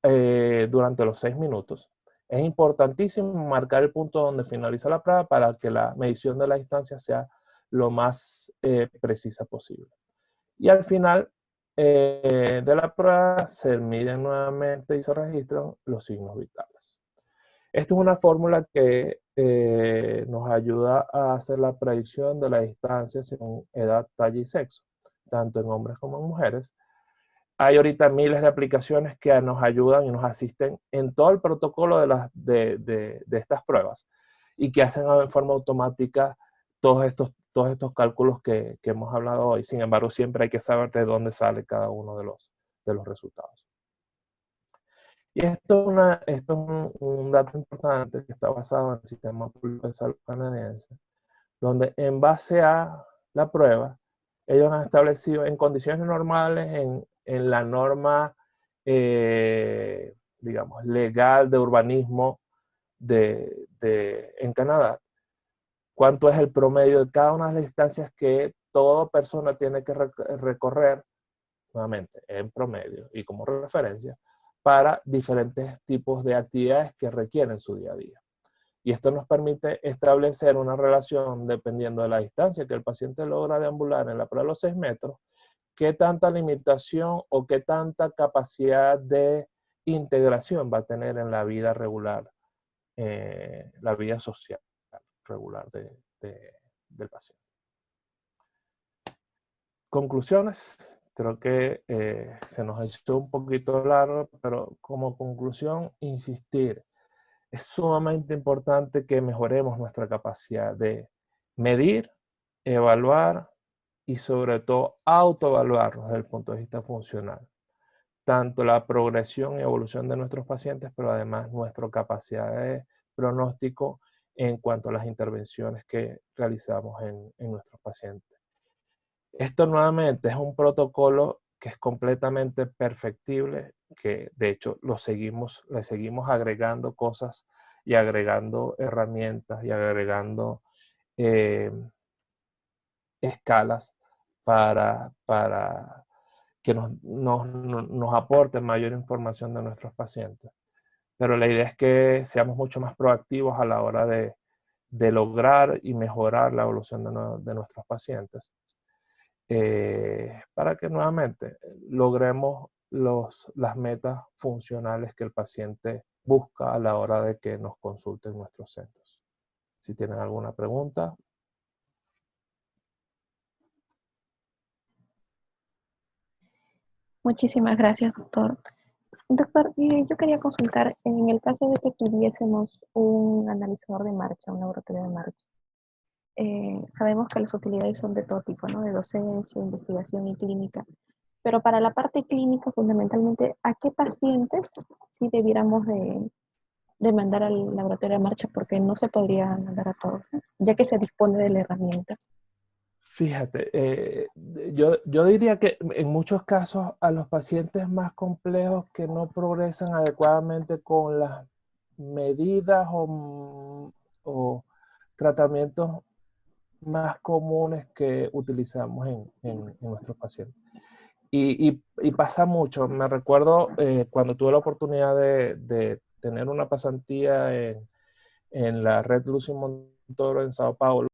durante los 6 minutos. Es importantísimo marcar el punto donde finaliza la prueba para que la medición de la distancia sea lo más precisa posible. Y al final de la prueba se miden nuevamente y se registran los signos vitales. Esta es una fórmula que nos ayuda a hacer la predicción de la distancia según edad, talla y sexo, tanto en hombres como en mujeres. Hay ahorita miles de aplicaciones que nos ayudan y nos asisten en todo el protocolo de estas pruebas y que hacen de forma automática todos estos cálculos que hemos hablado hoy. Sin embargo, siempre hay que saber de dónde sale cada uno de los resultados. Y esto es un dato importante que está basado en el Sistema Público de Salud canadiense, donde en base a la prueba, ellos han establecido en condiciones normales, en la norma, digamos, legal de urbanismo en Canadá, cuánto es el promedio de cada una de las distancias que toda persona tiene que recorrer, nuevamente, en promedio y como referencia, para diferentes tipos de actividades que requieren su día a día. Y esto nos permite establecer una relación dependiendo de la distancia que el paciente logra deambular en la prueba de los 6 metros, qué tanta limitación o qué tanta capacidad de integración va a tener en la vida regular, la vida social regular del paciente. Conclusiones. Creo que se nos ha hecho un poquito largo, pero como conclusión, insistir. Es sumamente importante que mejoremos nuestra capacidad de medir, evaluar y sobre todo autoevaluarnos desde el punto de vista funcional. tanto la progresión y evolución de nuestros pacientes, pero además nuestra capacidad de pronóstico en cuanto a las intervenciones que realizamos en nuestros pacientes. Esto nuevamente es un protocolo que es completamente perfectible, que de hecho le seguimos agregando cosas y agregando herramientas y agregando eh, escalas para que nos aporten mayor información de nuestros pacientes. Pero la idea es que seamos mucho más proactivos a la hora de lograr y mejorar la evolución de nuestros pacientes, para que nuevamente logremos las metas funcionales que el paciente busca a la hora de que nos consulte en nuestros centros. Si tienen alguna pregunta. Muchísimas gracias, doctor. Doctor, yo quería consultar, en el caso de que tuviésemos un analizador de marcha, un laboratorio de marcha, sabemos que las utilidades son de todo tipo, ¿no? De docencia, investigación y clínica. Pero para la parte clínica, fundamentalmente, ¿a qué pacientes sí debiéramos de mandar al laboratorio de marcha? Porque no se podría mandar a todos, ¿no? Ya que se dispone de la herramienta. Fíjate, yo diría que en muchos casos a los pacientes más complejos que no progresan adecuadamente con las medidas o tratamientos más comunes que utilizamos en nuestros pacientes. Y pasa mucho. Me recuerdo cuando tuve la oportunidad de tener una pasantía en la Red Lucy Montoro en Sao Paulo.